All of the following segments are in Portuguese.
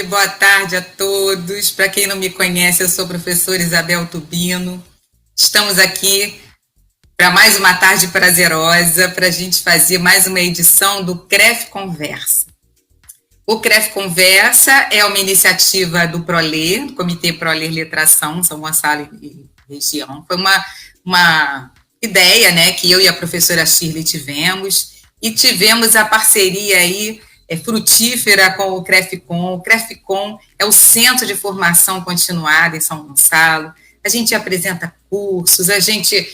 Boa tarde a todos. Para quem não me conhece, eu sou a professora Isabel Tubino. Estamos aqui para mais uma tarde prazerosa, para a gente fazer mais uma edição do CREF Conversa. O CREF Conversa é uma iniciativa do ProLer, do Comitê ProLer Letração, São Gonçalo e região. Foi uma ideia, né, que eu e a professora Shirley tivemos, e tivemos a parceria aí frutífera com o CREFCON. O CREFCON é o Centro de Formação Continuada em São Gonçalo. A gente apresenta cursos, a gente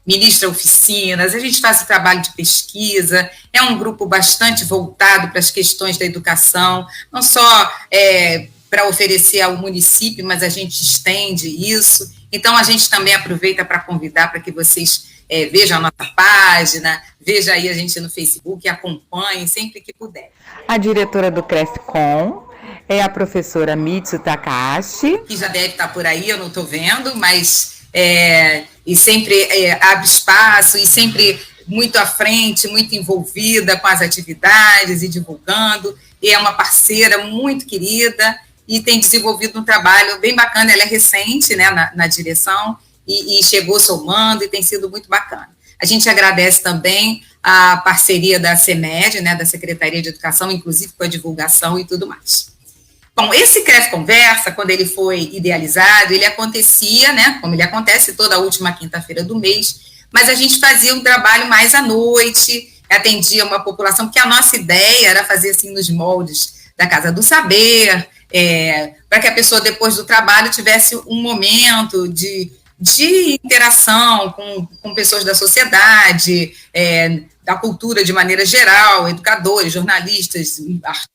ministra oficinas, a gente faz o trabalho de pesquisa, é um grupo bastante voltado para as questões da educação, não só para oferecer ao município, mas a gente estende isso. Então, a gente também aproveita para convidar para que vocês vejam a nossa página, veja aí a gente no Facebook, acompanhem sempre que puder. A diretora do CREFCON é a professora Mitsu Takahashi. Que já deve estar por aí, eu não estou vendo, mas e sempre abre espaço e sempre muito à frente, muito envolvida com as atividades e divulgando, e é uma parceira muito querida e tem desenvolvido um trabalho bem bacana. Ela é recente, né, na direção, e chegou somando, e tem sido muito bacana. A gente agradece também a parceria da CEMED, né, da Secretaria de Educação, inclusive com a divulgação e tudo mais. Bom, esse CREF Conversa, quando ele foi idealizado, ele acontecia, né, como ele acontece toda a última quinta-feira do mês, mas a gente fazia um trabalho mais à noite, atendia uma população, porque a nossa ideia era fazer assim nos moldes da Casa do Saber, para que a pessoa, depois do trabalho, tivesse um momento de interação com pessoas da sociedade, da cultura de maneira geral, educadores, jornalistas, artistas,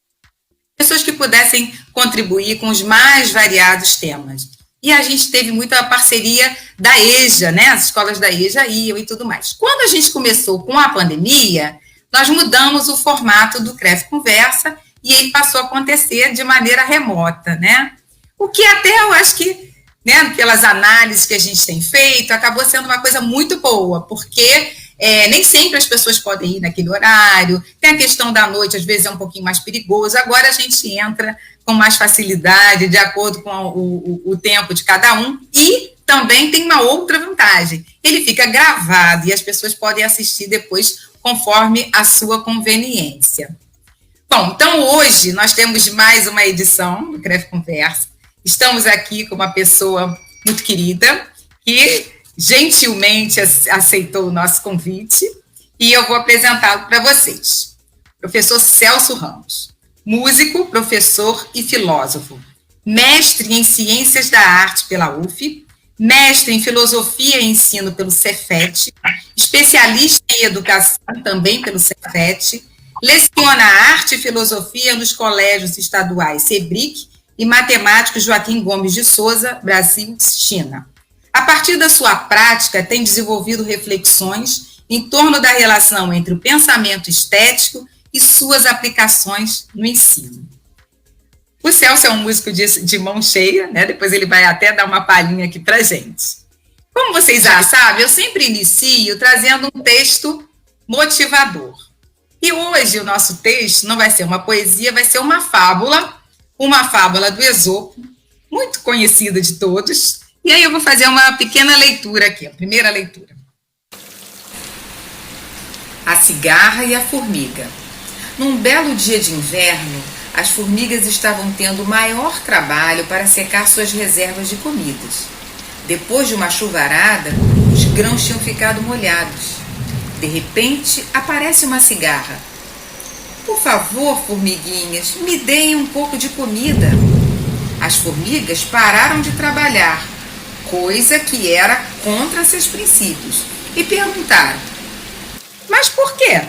pessoas que pudessem contribuir com os mais variados temas. E a gente teve muita parceria da EJA, né? As escolas da EJA iam e tudo mais. Quando a gente começou com a pandemia, nós mudamos o formato do CREF Conversa e ele passou a acontecer de maneira remota, né? O que até eu acho que, né, pelas análises que a gente tem feito, acabou sendo uma coisa muito boa, porque nem sempre as pessoas podem ir naquele horário, tem a questão da noite, às vezes é um pouquinho mais perigoso, agora a gente entra com mais facilidade, de acordo com o tempo de cada um, e também tem uma outra vantagem, ele fica gravado e as pessoas podem assistir depois, conforme a sua conveniência. Bom, então hoje nós temos mais uma edição do CREF Conversa. Estamos aqui com uma pessoa muito querida, que gentilmente aceitou o nosso convite, e eu vou apresentá-lo para vocês. Professor Celso Ramos, músico, professor e filósofo, mestre em Ciências da Arte pela UF, mestre em Filosofia e Ensino pelo Cefet, especialista em Educação também pelo Cefet, leciona Arte e Filosofia nos colégios estaduais Sebric e matemático Joaquim Gomes de Souza, Brasil, China. A partir da sua prática, tem desenvolvido reflexões em torno da relação entre o pensamento estético e suas aplicações no ensino. O Celso é um músico de mão cheia, né? Depois ele vai até dar uma palhinha aqui para a gente. Como vocês já sabem, eu sempre inicio trazendo um texto motivador. E hoje o nosso texto não vai ser uma poesia, vai ser uma fábula do Esopo, muito conhecida de todos. E aí eu vou fazer uma pequena leitura aqui, a primeira leitura. A cigarra e a formiga. Num belo dia de inverno, as formigas estavam tendo maior trabalho para secar suas reservas de comidas. Depois de uma chuvarada, os grãos tinham ficado molhados. De repente, aparece uma cigarra. Por favor, formiguinhas, me deem um pouco de comida. As formigas pararam de trabalhar, coisa que era contra seus princípios, e perguntaram: mas por quê?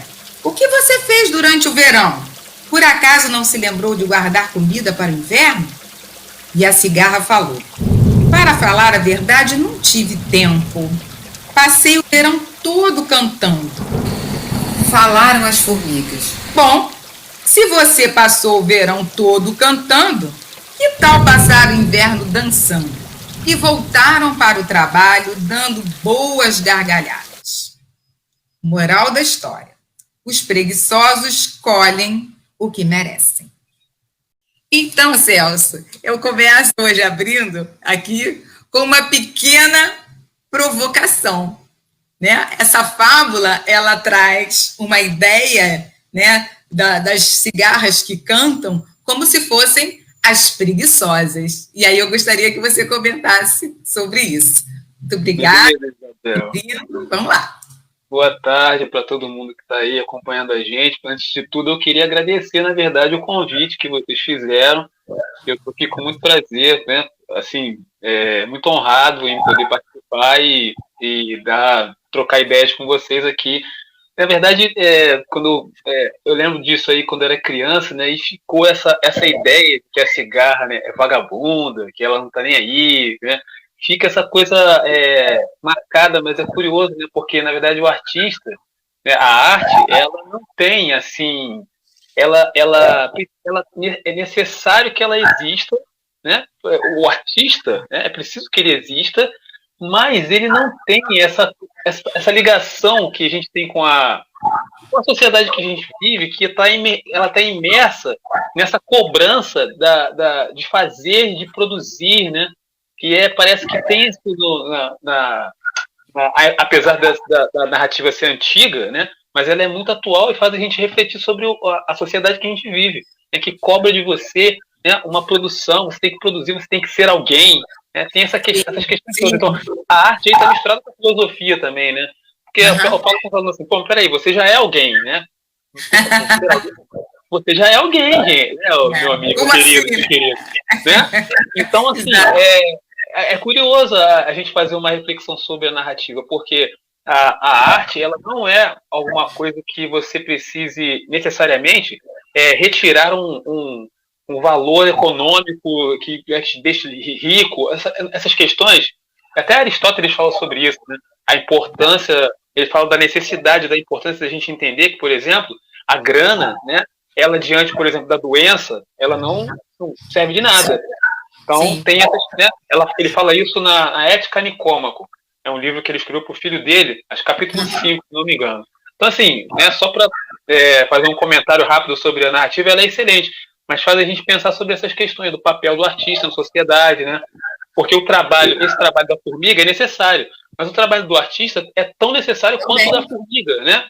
O que você fez durante o verão? Por acaso não se lembrou de guardar comida para o inverno? E a cigarra falou: para falar a verdade, não tive tempo. Passei o verão todo cantando. Falaram as formigas: bom, se você passou o verão todo cantando, que tal passar o inverno dançando? E voltaram para o trabalho dando boas gargalhadas. Moral da história: os preguiçosos colhem o que merecem. Então, Celso, eu começo hoje abrindo aqui com uma pequena provocação, né? Essa fábula, ela traz uma ideia, né, das cigarras que cantam como se fossem as preguiçosas. E aí eu gostaria que você comentasse sobre isso. Muito obrigada. Vamos lá. Boa tarde para todo mundo que está aí acompanhando a gente. Antes de tudo, eu queria agradecer, na verdade, o convite que vocês fizeram. Eu estou aqui com muito prazer, né? Assim, muito honrado em poder participar e trocar ideias com vocês aqui. Na verdade, eu lembro disso aí quando eu era criança, né? E ficou essa ideia de que a cigarra, né, é vagabunda, que ela não está nem aí, né? Fica essa coisa marcada, mas é curioso, né? Porque, na verdade, o artista, né, a arte, ela não tem, assim... Ela é necessário que ela exista, né? O artista, né, é preciso que ele exista, mas ele não tem essa ligação que a gente tem com a sociedade que a gente vive, que ela está imersa nessa cobrança de fazer, de produzir, né? Que parece que tem apesar da narrativa ser antiga, né? Mas ela é muito atual e faz a gente refletir sobre a sociedade que a gente vive, né? Que cobra de você, né, uma produção, você tem que produzir, você tem que ser alguém, né? Tem essas questões todas. Então, a arte aí está misturada com a filosofia também, né? Porque eu falo com os alunos assim, pô, peraí, você já é alguém, né? Você já é alguém, gente, né, meu amigo querido, né? Então, assim, é curioso a gente fazer uma reflexão sobre a narrativa, porque a arte, ela não é alguma coisa que você precise necessariamente retirar um valor econômico que te deixe rico. Essas questões, até Aristóteles fala sobre isso, né? A importância, ele fala da necessidade, da importância da gente entender que, por exemplo, a grana, né, ela diante, por exemplo, da doença, ela não serve de nada. Então, tem essas, né, ele fala isso na Ética Nicômaco. É um livro que ele escreveu para o filho dele, acho capítulo 5, se não me engano. Então, assim, né, só para fazer um comentário rápido sobre a narrativa, ela é excelente, mas faz a gente pensar sobre essas questões do papel do artista na sociedade, né? Porque esse trabalho da formiga é necessário, mas o trabalho do artista é tão necessário quanto o da formiga, né?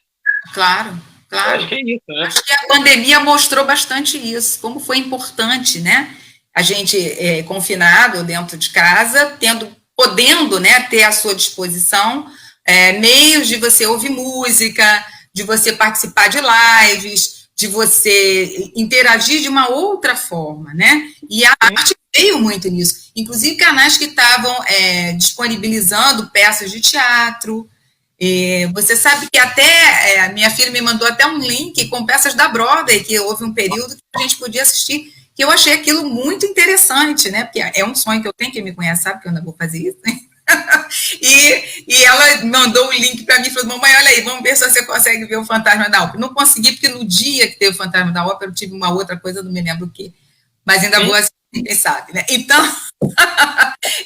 Claro. Acho que é isso, né? Acho que a pandemia mostrou bastante isso, como foi importante, né? A gente confinado dentro de casa, podendo, né, ter à sua disposição meios de você ouvir música, de você participar de lives, de você interagir de uma outra forma, né? E a arte veio muito nisso. Inclusive canais que estavam disponibilizando peças de teatro. Você sabe que até a minha filha me mandou até um link com peças da Broadway, que houve um período que a gente podia assistir, que eu achei aquilo muito interessante, né? Porque é um sonho que eu tenho, quem me conhece sabe que eu ainda vou fazer isso, né? e ela mandou o link para mim e falou, mamãe, olha aí, vamos ver se você consegue ver o Fantasma da Ópera. Não consegui, porque no dia que teve o Fantasma da Ópera eu tive uma outra coisa, não me lembro o quê. Mas ainda vou assistir, quem sabe, né?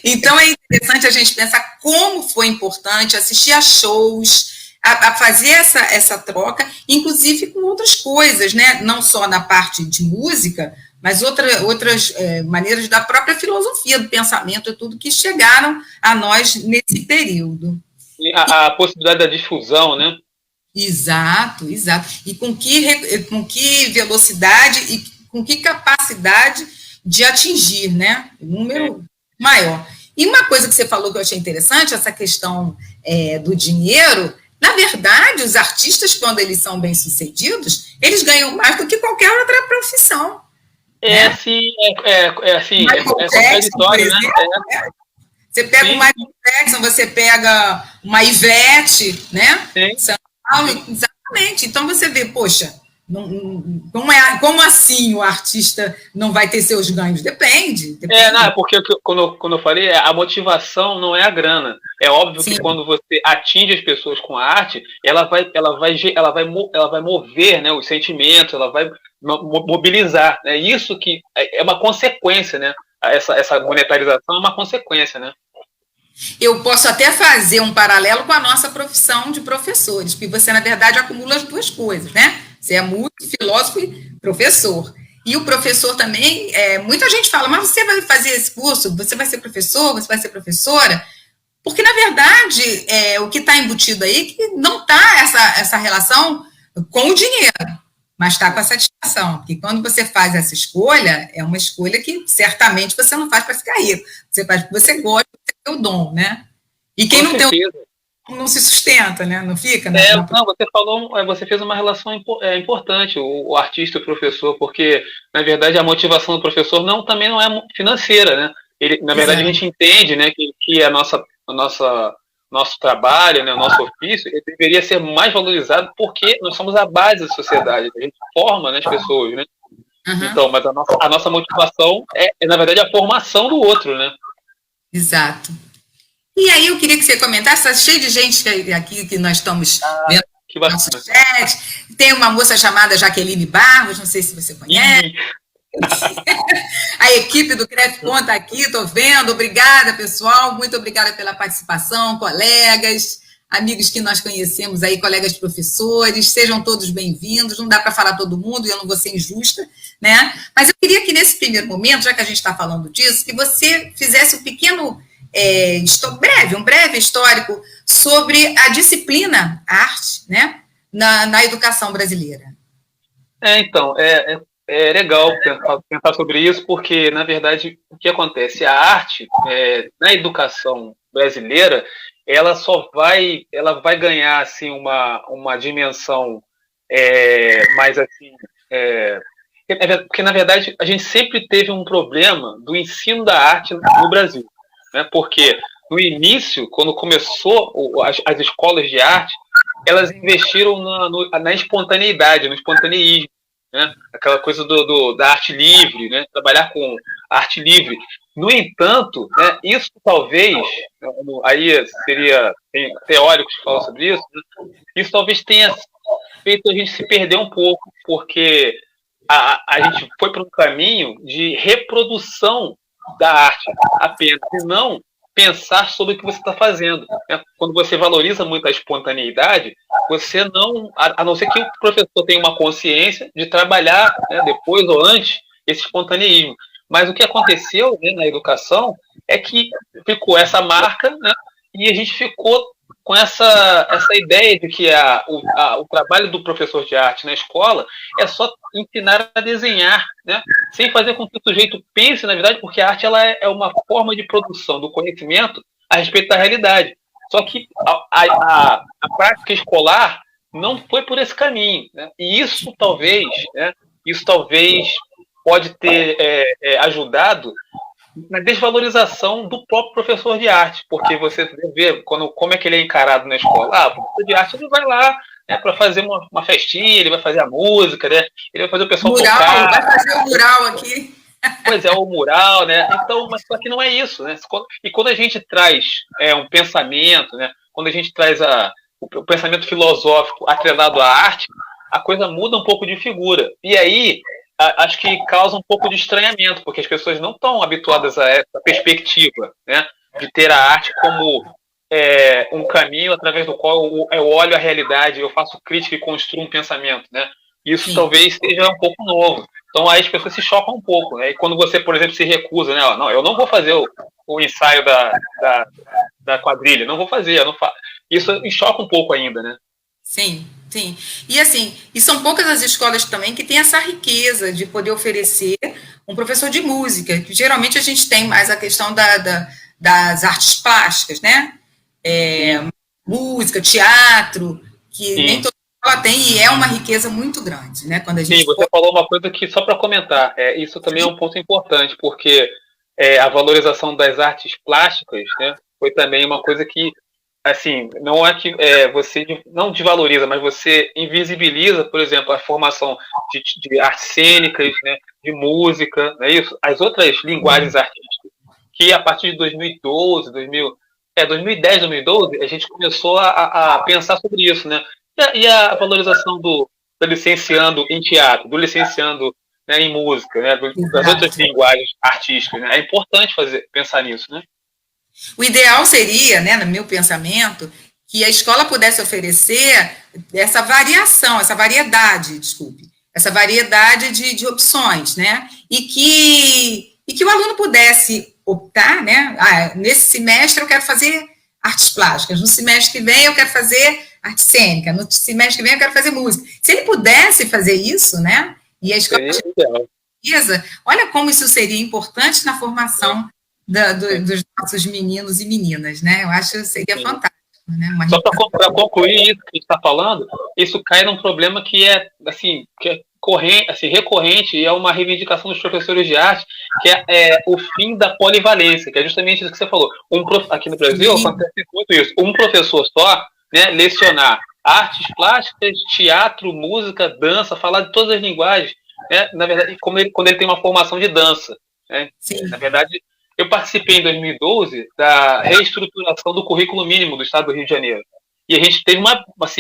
Então é interessante a gente pensar como foi importante assistir a shows, a fazer essa troca, inclusive com outras coisas, né? Não só na parte de música, mas outras maneiras da própria filosofia, do pensamento, tudo que chegaram a nós nesse período. A possibilidade da difusão, né? Exato. E com que velocidade e com que capacidade de atingir, né? Um número maior. E uma coisa que você falou que eu achei interessante, essa questão do dinheiro. Na verdade, os artistas, quando eles são bem-sucedidos, eles ganham mais do que qualquer outra profissão. Assim, qualquer história, né? Você pega o Michael Jackson, você pega uma Ivete, né? Sim. Exatamente. Então você vê, poxa, como assim o artista não vai ter seus ganhos? Depende. Porque quando eu falei, a motivação não é a grana. É óbvio que quando você atinge as pessoas com a arte, ela vai mover, né, os sentimentos, ela vai mobilizar. Né? Isso que é uma consequência, né? Essa monetarização é uma consequência, né? Eu posso até fazer um paralelo com a nossa profissão de professores, porque você, na verdade, acumula as duas coisas, né? Você é músico, filósofo e professor. E o professor também, muita gente fala, mas você vai fazer esse curso, você vai ser professor, você vai ser professora, porque, na verdade, o que está embutido aí é que não está essa relação com o dinheiro, mas está com a satisfação, porque quando você faz essa escolha, é uma escolha que certamente você não faz para ficar rico, você faz porque você gosta, você tem o dom, né? E quem não tem o dom não se sustenta, né? Não fica? Não, você falou, você fez uma relação importante, o artista e o professor, porque, na verdade, a motivação do professor também não é financeira, né? Na verdade, a gente entende, né, que nosso trabalho, né, o nosso ofício, ele deveria ser mais valorizado porque nós somos a base da sociedade, a gente forma, né, as pessoas, né? Uhum. Então, mas a nossa motivação é, na verdade, a formação do outro, né? Exato. E aí eu queria que você comentasse, está cheio de gente aqui que nós estamos vendo no nosso chat. Tem uma moça chamada Jaqueline Barros, não sei se você conhece. A equipe do CREFCON está aqui, estou vendo. Obrigada, pessoal. Muito obrigada pela participação, colegas, amigos que nós conhecemos aí, colegas professores. Sejam todos bem-vindos. Não dá para falar todo mundo, eu não vou ser injusta, né? Mas eu queria que nesse primeiro momento, já que a gente está falando disso, que você fizesse um pequeno, um breve histórico sobre a disciplina arte, né, na educação brasileira. Então, é legal pensar sobre isso, porque, na verdade, o que acontece? A arte, na educação brasileira, ela vai ganhar, assim, uma dimensão mais, assim, porque, na verdade, a gente sempre teve um problema do ensino da arte no Brasil, né? Porque, no início, quando começou as escolas de arte, elas investiram na espontaneidade, no espontaneísmo, né? Aquela coisa da arte livre, né? Trabalhar com arte livre. No entanto, né, isso talvez, aí tem teóricos que falam sobre isso, né? Isso talvez tenha feito a gente se perder um pouco, porque a gente foi para um caminho de reprodução da arte apenas, e não pensar sobre o que você está fazendo, né? Quando você valoriza muito a espontaneidade, você não, a não ser que o professor tenha uma consciência de trabalhar, né, depois ou antes esse espontaneísmo. Mas o que aconteceu, né, na educação é que ficou essa marca, né, e a gente ficou com essa ideia de que o trabalho do professor de arte na escola é só ensinar a desenhar, né, sem fazer com que o sujeito pense, na verdade, porque a arte ela é uma forma de produção do conhecimento a respeito da realidade. Só que a prática escolar não foi por esse caminho, né? E isso talvez pode ter ajudado na desvalorização do próprio professor de arte, porque você vê como é que ele é encarado na escola. O professor de arte ele vai lá, né, para fazer uma festinha, ele vai fazer a música, né? Ele vai fazer o pessoal tocar. Vai fazer o mural aqui. Pois é, o mural, né? Então, mas só que não é isso, né? E quando a gente traz um pensamento, né? Quando a gente traz o pensamento filosófico atrelado à arte, a coisa muda um pouco de figura. E aí, acho que causa um pouco de estranhamento, porque as pessoas não estão habituadas a essa perspectiva, né? De ter a arte como um caminho através do qual eu olho a realidade, eu faço crítica e construo um pensamento, né? Isso Sim. talvez seja um pouco novo. Então aí as pessoas se chocam um pouco, né? E quando você, por exemplo, se recusa, né? Não, eu não vou fazer o ensaio da quadrilha, não vou fazer, eu não faço. Isso me choca um pouco ainda, né? Sim, sim. E assim, e são poucas as escolas também que têm essa riqueza de poder oferecer um professor de música, que geralmente a gente tem mais a questão das artes plásticas, né? Música, teatro, que Sim. nem toda escola tem, e é uma riqueza muito grande, né? Quando a gente Sim, você falou uma coisa que, só para comentar, isso também é um ponto importante, porque a valorização das artes plásticas, né, foi também uma coisa que, assim, não é que você não desvaloriza, mas você invisibiliza, por exemplo, a formação de artes cênicas, né, de música, não é isso? As outras linguagens artísticas, que a partir de 2012, 2010, 2012, a gente começou a pensar sobre isso, né? E a valorização do licenciando em teatro, do licenciando, né, em música, né, das outras linguagens artísticas, né? É importante pensar nisso, né? O ideal seria, né, no meu pensamento, que a escola pudesse oferecer essa variedade, essa variedade de opções, né? E que o aluno pudesse optar, né? Nesse semestre eu quero fazer artes plásticas, no semestre que vem eu quero fazer arte cênica, no semestre que vem eu quero fazer música. Se ele pudesse fazer isso, né? E a escola de pesquisa, olha como isso seria importante na formação dos nossos meninos e meninas, né? Eu acho que seria fantástico. Né? Só para concluir isso que a gente está falando, isso cai num problema que é recorrente e é uma reivindicação dos professores de arte, que é o fim da polivalência, que é justamente isso que você falou. Aqui no Brasil acontece muito isso. Um professor só, né, lecionar artes plásticas, teatro, música, dança, falar de todas as linguagens, né, na verdade, quando ele tem uma formação de dança. Né? Na verdade, eu participei em 2012 da reestruturação do currículo mínimo do Estado do Rio de Janeiro. E a gente teve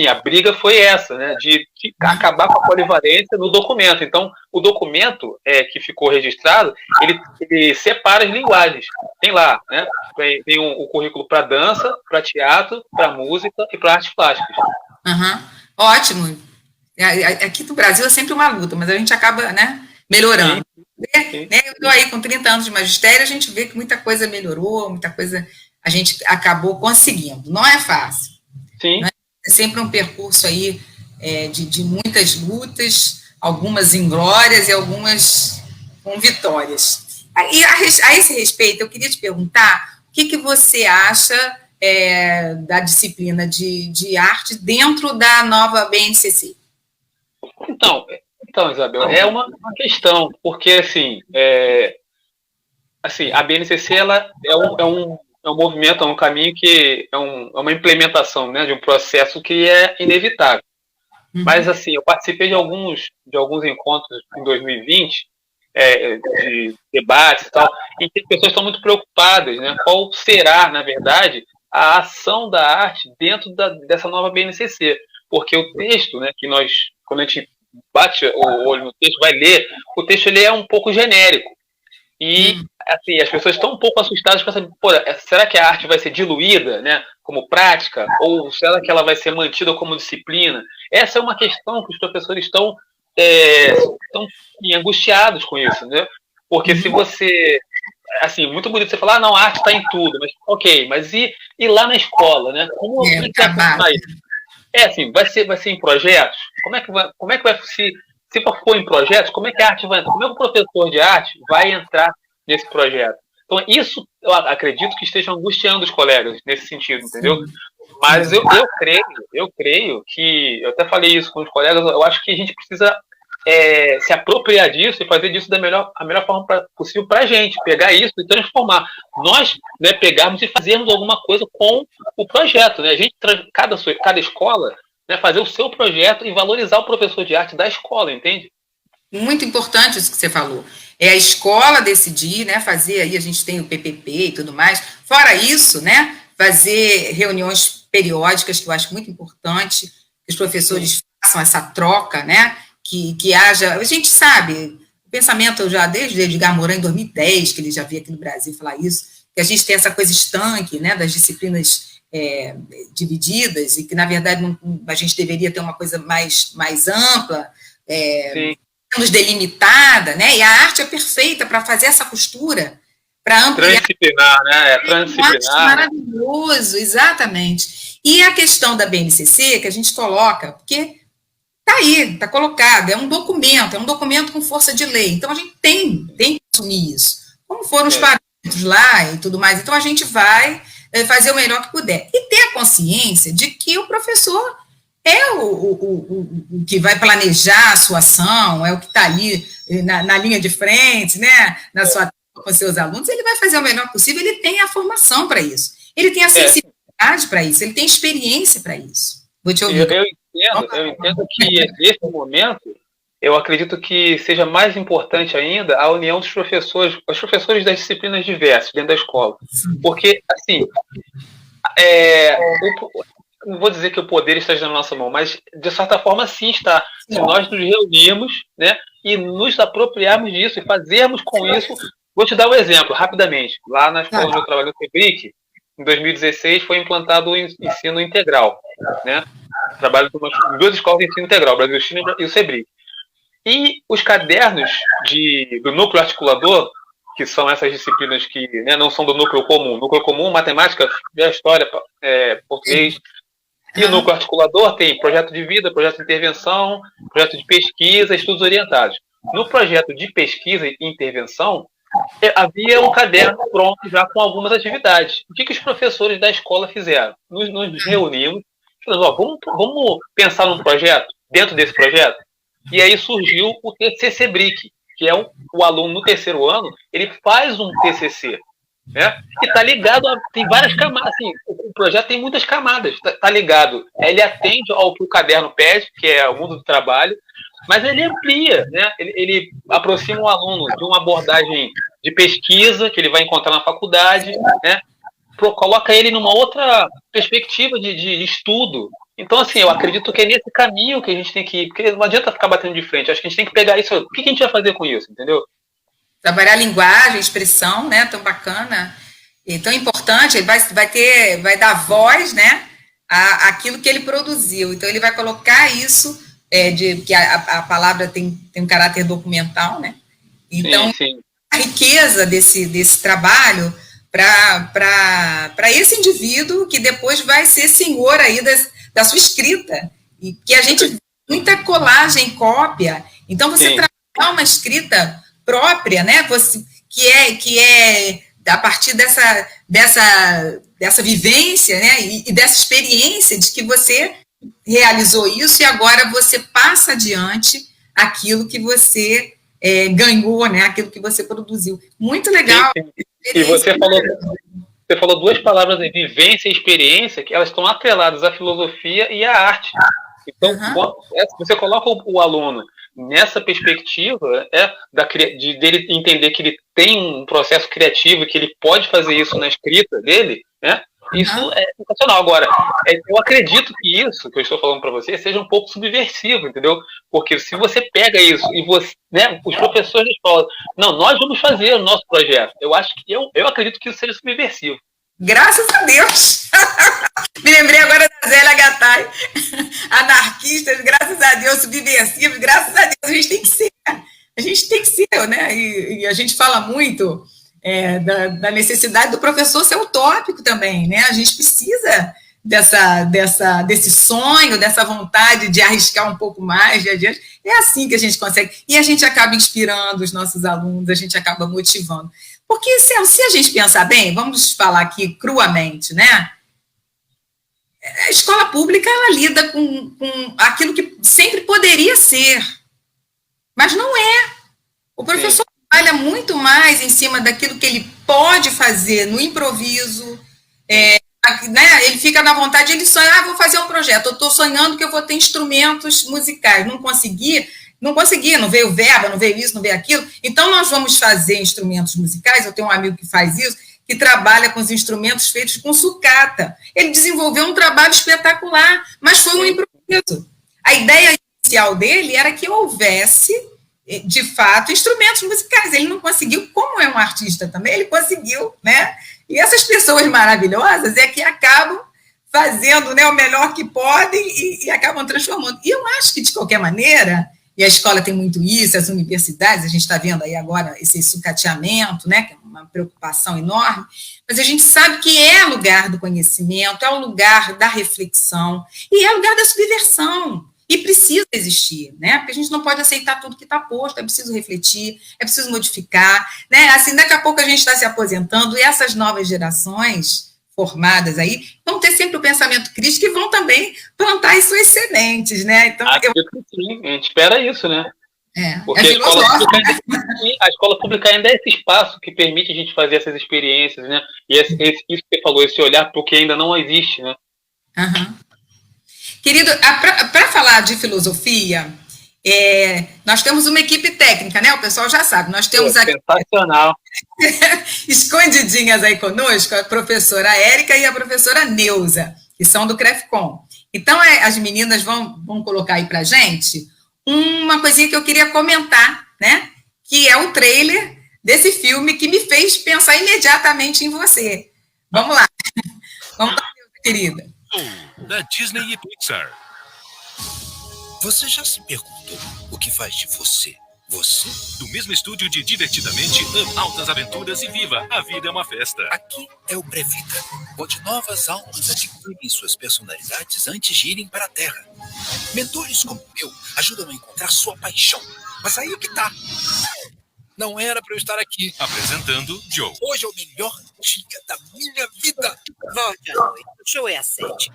a briga foi essa, né, de acabar com a polivalência no documento. Então, o documento que ficou registrado, ele separa as linguagens. Tem lá, né, tem o currículo para dança, para teatro, para música e para artes plásticas. Ótimo. Aqui no Brasil é sempre uma luta, mas a gente acaba, né, melhorando. Sim. Eu estou aí com 30 anos de magistério, a gente vê que muita coisa melhorou, muita coisa a gente acabou conseguindo. Não é fácil. Sim. É sempre um percurso aí de muitas lutas, algumas inglórias e algumas com vitórias. E a esse respeito, eu queria te perguntar o que você acha da disciplina de arte dentro da nova BNCC? Então, Isabel, é uma questão, porque a BNCC ela é um movimento, é um caminho que é uma implementação, né, de um processo que é inevitável. Mas, eu participei de alguns encontros em 2020, de debates e tal, em que as pessoas estão muito preocupadas, né, qual será, na verdade, a ação da arte dentro dessa nova BNCC. Porque o texto, né, quando a gente bate o olho no texto, vai ler, o texto ele é um pouco genérico. E, as pessoas estão um pouco assustadas com será que a arte vai ser diluída, né, como prática? Ou será que ela vai ser mantida como disciplina? Essa é uma questão que os professores estão angustiados com isso, né? Porque se você... muito bonito você falar, não, a arte está em tudo, mas ok, mas e lá na escola, né? Como vai funcionar isso? Vai ser em projetos? Como é que vai se for em projetos, como é que a arte vai entrar? Como é que o professor de arte vai entrar nesse projeto? Então, isso eu acredito que esteja angustiando os colegas nesse sentido, entendeu? Mas eu creio que, eu até falei isso com os colegas, eu acho que a gente precisa se apropriar disso e fazer disso a melhor forma possível para a gente, pegar isso e transformar. Nós, né, pegarmos e fazermos alguma coisa com o projeto, né? A gente, cada escola, né, fazer o seu projeto e valorizar o professor de arte da escola, entende? Muito importante isso que você falou. É a escola decidir, né, fazer aí, a gente tem o PPP e tudo mais. Fora isso, né, fazer reuniões periódicas, que eu acho muito importante, que os professores façam essa troca, né, que haja... A gente sabe, o pensamento já desde Edgar Morin, em 2010, que ele já veio aqui no Brasil falar isso, que a gente tem essa coisa estanque, né, das disciplinas divididas, e que, na verdade, a gente deveria ter uma coisa mais ampla, menos delimitada, né? E a arte é perfeita para fazer essa costura, para ampliar. Transdisciplinar, né? Transdisciplinar. Maravilhoso, exatamente. E a questão da BNCC, que a gente coloca, porque está aí, está colocado, é um documento com força de lei. Então, a gente tem que assumir isso. Como foram os parâmetros lá e tudo mais. Então, a gente vai fazer o melhor que puder. E ter a consciência de que o professor é o que vai planejar a sua ação, é o que está ali na linha de frente, né, com seus alunos, ele vai fazer o melhor possível, ele tem a formação para isso, ele tem a sensibilidade para isso, ele tem experiência para isso. Vou te ouvir. Eu entendo que nesse momento, eu acredito que seja mais importante ainda a união dos professores, os professores das disciplinas diversas dentro da escola. Porque, não vou dizer que o poder esteja na nossa mão, mas, de certa forma, sim está. Se nós nos reunirmos, né, e nos apropriarmos disso e fazermos com isso... Vou te dar um exemplo, rapidamente. Lá na escola onde eu trabalho, no Sebric, em 2016, foi implantado o ensino integral, né? Trabalho com duas escolas de ensino integral, o Brasil China e o Sebric. E os cadernos do núcleo articulador, que são essas disciplinas que, né, não são do núcleo comum. Núcleo comum, matemática, história, português. E o núcleo articulador tem projeto de vida, projeto de intervenção, projeto de pesquisa, estudos orientados. No projeto de pesquisa e intervenção, havia um caderno pronto já com algumas atividades. O que os professores da escola fizeram? Nos reunimos, falando, vamos pensar num projeto, dentro desse projeto? E aí surgiu o TCC BRIC, que é o aluno no terceiro ano, ele faz um TCC, né? E está ligado tem várias camadas, assim, o projeto tem muitas camadas, tá ligado, ele atende ao que o caderno pede, que é o mundo do trabalho, mas ele amplia, né? Ele aproxima o aluno de uma abordagem de pesquisa que ele vai encontrar na faculdade, né? Coloca ele numa outra perspectiva de estudo. Então, assim, eu acredito que é nesse caminho que a gente tem que ir, porque não adianta ficar batendo de frente, acho que a gente tem que pegar isso, o que a gente vai fazer com isso, entendeu? Trabalhar a linguagem, a expressão, né, tão bacana, e tão importante, ele vai dar voz, né, àquilo que ele produziu, então ele vai colocar isso, que a palavra tem um caráter documental, né, então sim. A riqueza desse trabalho para esse indivíduo que depois vai ser senhor aí da sua escrita, e que a gente muita colagem, cópia, então você trabalhar uma escrita própria, né, que é a partir dessa vivência, né, e dessa experiência de que você realizou isso e agora você passa adiante aquilo que você ganhou, né, aquilo que você produziu. Muito legal. Sim. E você falou duas palavras aí, vivência e experiência, que elas estão atreladas à filosofia e à arte. Então, você coloca o aluno nessa perspectiva dele entender que ele tem um processo criativo, que ele pode fazer isso na escrita dele, né? Isso é sensacional. Agora, eu acredito que isso que eu estou falando para você seja um pouco subversivo, entendeu? Porque se você pega isso e você, né, os professores da escola, não, nós vamos fazer o nosso projeto. Eu acho que eu acredito que isso seja subversivo. Graças a Deus! Me lembrei agora da Zélia Gattai. Anarquistas, graças a Deus, subversivos, graças a Deus, a gente tem que ser, né? E a gente fala muito da necessidade do professor ser utópico também, né? A gente precisa desse sonho, dessa vontade de arriscar um pouco mais de adiante. É assim que a gente consegue. E a gente acaba inspirando os nossos alunos, a gente acaba motivando. Porque se a gente pensar bem, vamos falar aqui cruamente, né? A escola pública, ela lida com aquilo que sempre poderia ser, mas não é. O professor trabalha muito mais em cima daquilo que ele pode fazer no improviso, né? Ele fica na vontade, ele sonha, vou fazer um projeto, eu estou sonhando que eu vou ter instrumentos musicais, não consegui, não veio verba, não veio isso, não veio aquilo, então nós vamos fazer instrumentos musicais, eu tenho um amigo que faz isso, que trabalha com os instrumentos feitos com sucata. Ele desenvolveu um trabalho espetacular, mas foi um improviso. A ideia inicial dele era que houvesse, de fato, instrumentos musicais. Ele não conseguiu, como é um artista também, ele conseguiu, né? E essas pessoas maravilhosas é que acabam fazendo, né, o melhor que podem e acabam transformando. E eu acho que, de qualquer maneira, e a escola tem muito isso, as universidades, a gente está vendo aí agora esse sucateamento, né, que é uma preocupação enorme, mas a gente sabe que é lugar do conhecimento, é o lugar da reflexão, e é o lugar da subversão, e precisa existir, né, porque a gente não pode aceitar tudo que está posto, é preciso refletir, é preciso modificar, né, assim, daqui a pouco a gente está se aposentando, e essas novas gerações formadas aí, vão ter sempre o pensamento crítico e vão também plantar as suas sementes, né? Então, sim, a gente espera isso, né? Porque a escola pública ainda é esse espaço que permite a gente fazer essas experiências, né? E isso que você falou, esse olhar para o que ainda não existe, né? Querido, para falar de filosofia, nós temos uma equipe técnica, né? O pessoal já sabe. Nós temos aqui sensacional. Escondidinhas aí conosco, a professora Érica e a professora Neuza, que são do CREFCOM. Então, as meninas vão colocar aí para a gente uma coisinha que eu queria comentar, né? Que é o trailer desse filme que me fez pensar imediatamente em você. Vamos lá. Vamos lá, querida. Da Disney e Pixar. Você já se perguntou o que faz de você? Você? Do mesmo estúdio de Divertidamente, altas aventuras e viva, a vida é uma festa. Aqui é o Previda, onde novas almas adquirem suas personalidades antes de irem para a Terra. Mentores como eu ajudam a encontrar sua paixão. Mas aí é que tá. Não era para eu estar aqui. Apresentando Joe. Hoje é o melhor dia da minha vida. Volte à noite. O show é às 7.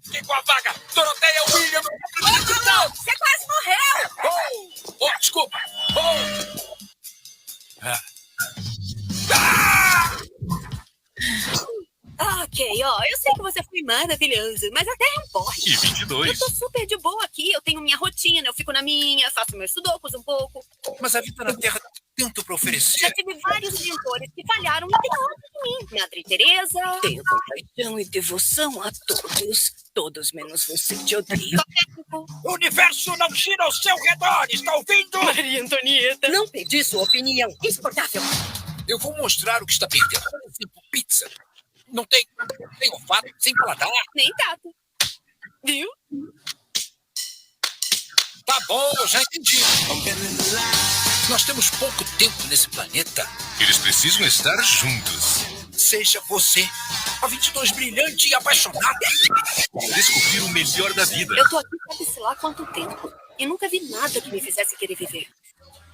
Fiquei com a vaga. Doroteia William. Não, você quase morreu. Desculpa. Ok, eu sei que você foi maravilhoso, mas a Terra é um porre. E 22. Eu tô super de boa aqui, eu tenho minha rotina, eu fico na minha, faço meus sudokus um pouco. Mas a vida na Terra tem tanto para oferecer. Já tive vários mentores que falharam e tem ódio de mim. Madre Teresa. Tenho compaixão e devoção a todos. Todos menos você, te odeio. O universo não gira ao seu redor, está ouvindo? Maria Antonieta. Não pedi sua opinião. Insuportável. Eu vou mostrar o que está perdendo. Por exemplo, pizza. Não tem olfato, sem paladar. Nem tato. Viu? Tá bom, eu já entendi. Nós temos pouco tempo nesse planeta. Eles precisam estar juntos. Seja você, a 22 brilhante e apaixonada. Descobrir o melhor da vida. Eu tô aqui sabe-se lá quanto tempo. E nunca vi nada que me fizesse querer viver.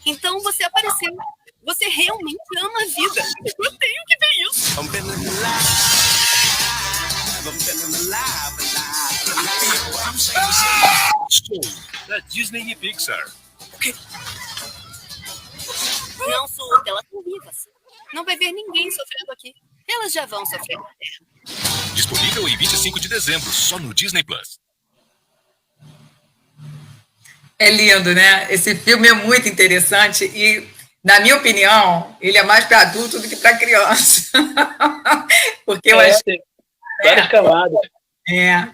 Então você apareceu. Você realmente ama a vida. Eu tenho que ver isso. Show da Disney e Pixar. O quê? Não surta, elas são vivas. Não vai ver ninguém sofrendo aqui. Elas já vão sofrer na Terra. Disponível em 25 de dezembro, só no Disney Plus. É lindo, né? Esse filme é muito interessante e, na minha opinião, ele é mais para adulto do que para criança. Porque eu acho tem várias camadas.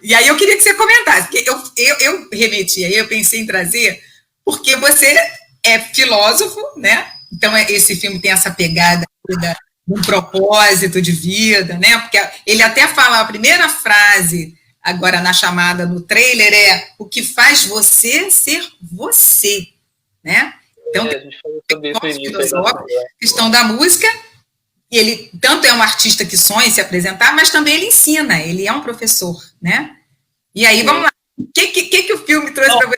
E aí eu queria que você comentasse, porque eu remeti, aí eu pensei em trazer, porque você é filósofo, né? Então esse filme tem essa pegada de um propósito de vida, né? Porque ele até fala, a primeira frase agora na chamada, no trailer, é o que faz você ser você, né? Então, a gente falou sobre isso questão da música, ele tanto é um artista que sonha em se apresentar, mas também ele ensina, ele é um professor, né? E aí, vamos lá, o que o filme trouxe para você?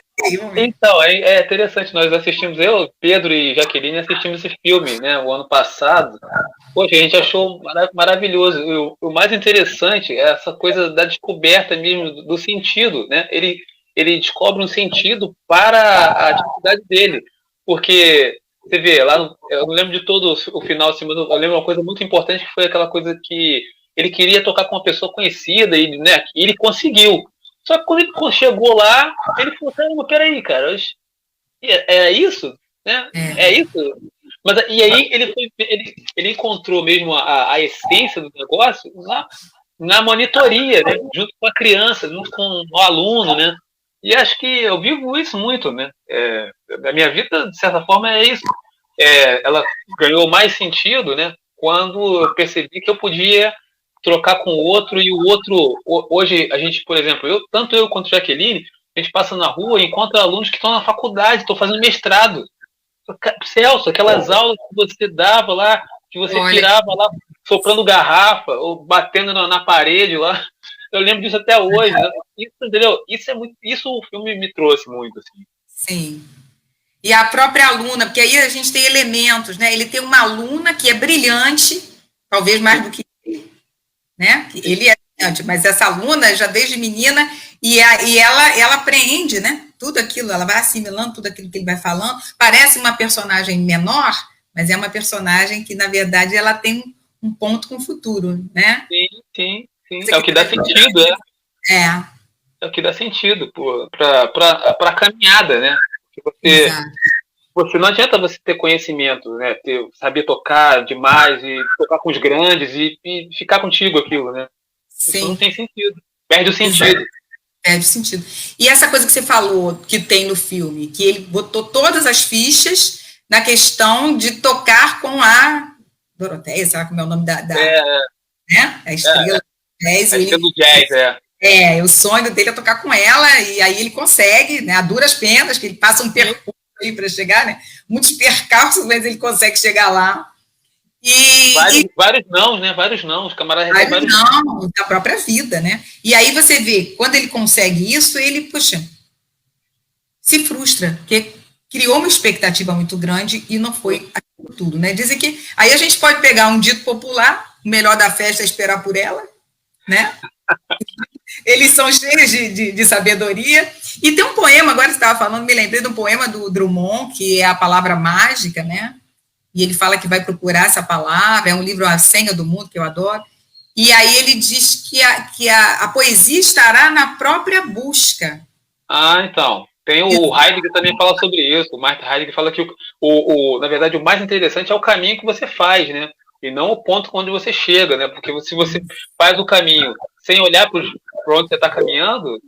Então, é interessante, nós assistimos, eu, Pedro e Jaqueline, assistimos esse filme, né, o ano passado. Poxa, a gente achou maravilhoso. O mais interessante é essa coisa da descoberta mesmo do sentido, né? Ele descobre um sentido para a atividade dele, porque você vê, eu não lembro de todo o final, assim, mas eu lembro uma coisa muito importante, que foi aquela coisa que ele queria tocar com uma pessoa conhecida, e, né, e ele conseguiu. Só que quando ele chegou lá, ele falou, caramba, peraí, cara, é isso? Né? É isso? Mas, e aí ele encontrou mesmo a essência do negócio na monitoria, né? Junto com a criança, junto com o aluno, né? E acho que eu vivo isso muito, né? A minha vida, de certa forma, é isso. Ela ganhou mais sentido, né? Quando eu percebi que eu podia trocar com o outro, e o outro, hoje a gente, por exemplo, tanto eu quanto a Jaqueline, a gente passa na rua e encontra alunos que estão na faculdade, estão fazendo mestrado. Celso, aquelas aulas que você dava lá, que você tirava lá, soprando garrafa, ou batendo na parede lá, eu lembro disso até hoje, né? Isso, entendeu? Isso o filme me trouxe muito, assim. Sim. E a própria aluna, porque aí a gente tem elementos, né? Ele tem uma aluna que é brilhante, talvez mais do que ele, né? Ele é brilhante, mas essa aluna, já desde menina, e ela apreende, né? Tudo aquilo, ela vai assimilando tudo aquilo que ele vai falando. Parece uma personagem menor, mas é uma personagem que, na verdade, ela tem um ponto com o futuro, né? Sim. É o que dá sentido, É o que dá sentido para a caminhada, né? Você não adianta você ter conhecimento, né? Saber tocar demais e tocar com os grandes e ficar contigo aquilo, né? Sim. Isso não tem sentido. Perde o sentido. Exato. Perde o sentido. E essa coisa que você falou, que tem no filme, que ele botou todas as fichas na questão de tocar com a Doroteia, sei lá como é o nome né? A estrela do jazz. A estrela do jazz, O sonho dele é tocar com ela, e aí ele consegue, né, a duras penas, que ele passa um percurso aí para chegar, né, muitos percalços, mas ele consegue chegar lá. Vários não, né? Vários não, os camaradas vários não, da própria vida, né? E aí você vê, quando ele consegue isso, ele, poxa, se frustra, porque criou uma expectativa muito grande e não foi aquilo tudo, né? Dizem que, aí a gente pode pegar um dito popular, o melhor da festa é esperar por ela, né? Eles são cheios de sabedoria. E tem um poema, agora você estava falando, me lembrei de um poema do Drummond, que é a palavra mágica, né? E ele fala que vai procurar essa palavra, é um livro, A Senha do Mundo, que eu adoro. E aí ele diz que a poesia estará na própria busca. Então. Tem o Heidegger também fala sobre isso. O Martin Heidegger fala que, na verdade, o mais interessante é o caminho que você faz, né? E não o ponto onde você chega, né? Porque se você faz o caminho sem olhar para onde você está caminhando,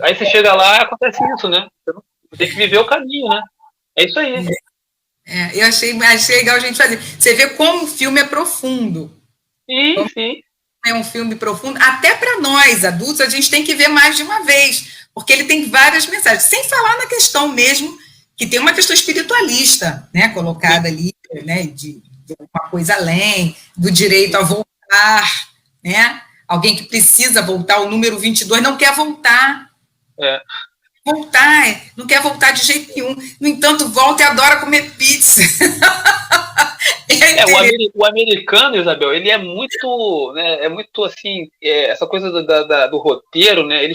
aí você chega lá e acontece isso, né? Você tem que viver o caminho, né? É isso aí. Eu achei legal a gente fazer. Você vê como o filme é profundo. Sim. É um filme profundo. Até para nós, adultos, a gente tem que ver mais de uma vez, porque ele tem várias mensagens. Sem falar na questão mesmo, que tem uma questão espiritualista, né, colocada ali, né, de uma coisa além, do direito a voltar, né? Alguém que precisa voltar, o número 22 não quer voltar. Não quer voltar de jeito nenhum. No entanto, volta e adora comer pizza. O americano, Isabel, ele é muito, né, assim, essa coisa do roteiro, né,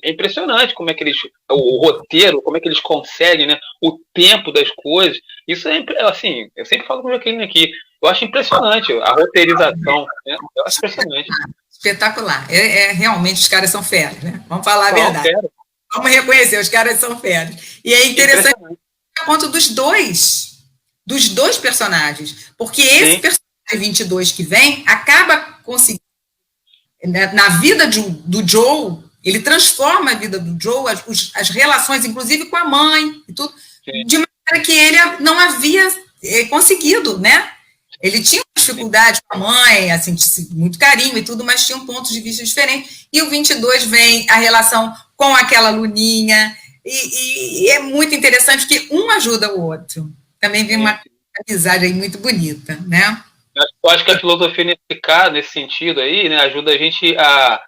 é impressionante como é que o roteiro, como é que eles conseguem, né, o tempo das coisas. Isso é, assim, eu sempre falo com o Jaqueline aqui, eu acho impressionante a roteirização, né, eu acho impressionante. Espetacular. Realmente, os caras são feras, né? Vamos falar a verdade. Vamos reconhecer, os caras são feras. E é interessante o ponto dos dois personagens, porque esse personagem 22 que vem acaba conseguindo, na vida do Joe, ele transforma a vida do Joe, as relações, inclusive com a mãe, e tudo, de maneira que ele não havia conseguido, né? Ele tinha dificuldade com a mãe, assim, muito carinho e tudo, mas tinha um ponto de vista diferente. E o 22 vem a relação com aquela Luninha, e é muito interessante que um ajuda o outro. Também vem uma amizade aí muito bonita, né? Eu acho que a filosofia nesse sentido aí, né, ajuda a gente a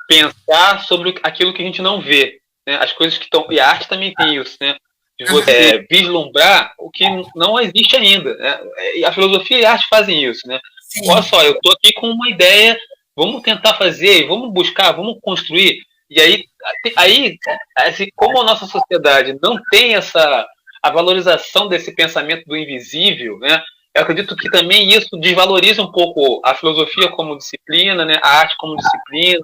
pensar sobre aquilo que a gente não vê, né? As coisas que estão... E a arte também tem isso, né? De você vislumbrar o que não existe ainda, né? E a filosofia e a arte fazem isso, né? Sim. Olha só, eu estou aqui com uma ideia, vamos tentar fazer, vamos buscar, vamos construir. E aí assim, como a nossa sociedade não tem a valorização desse pensamento do invisível, né? Eu acredito que também isso desvaloriza um pouco a filosofia como disciplina, né? A arte como disciplina,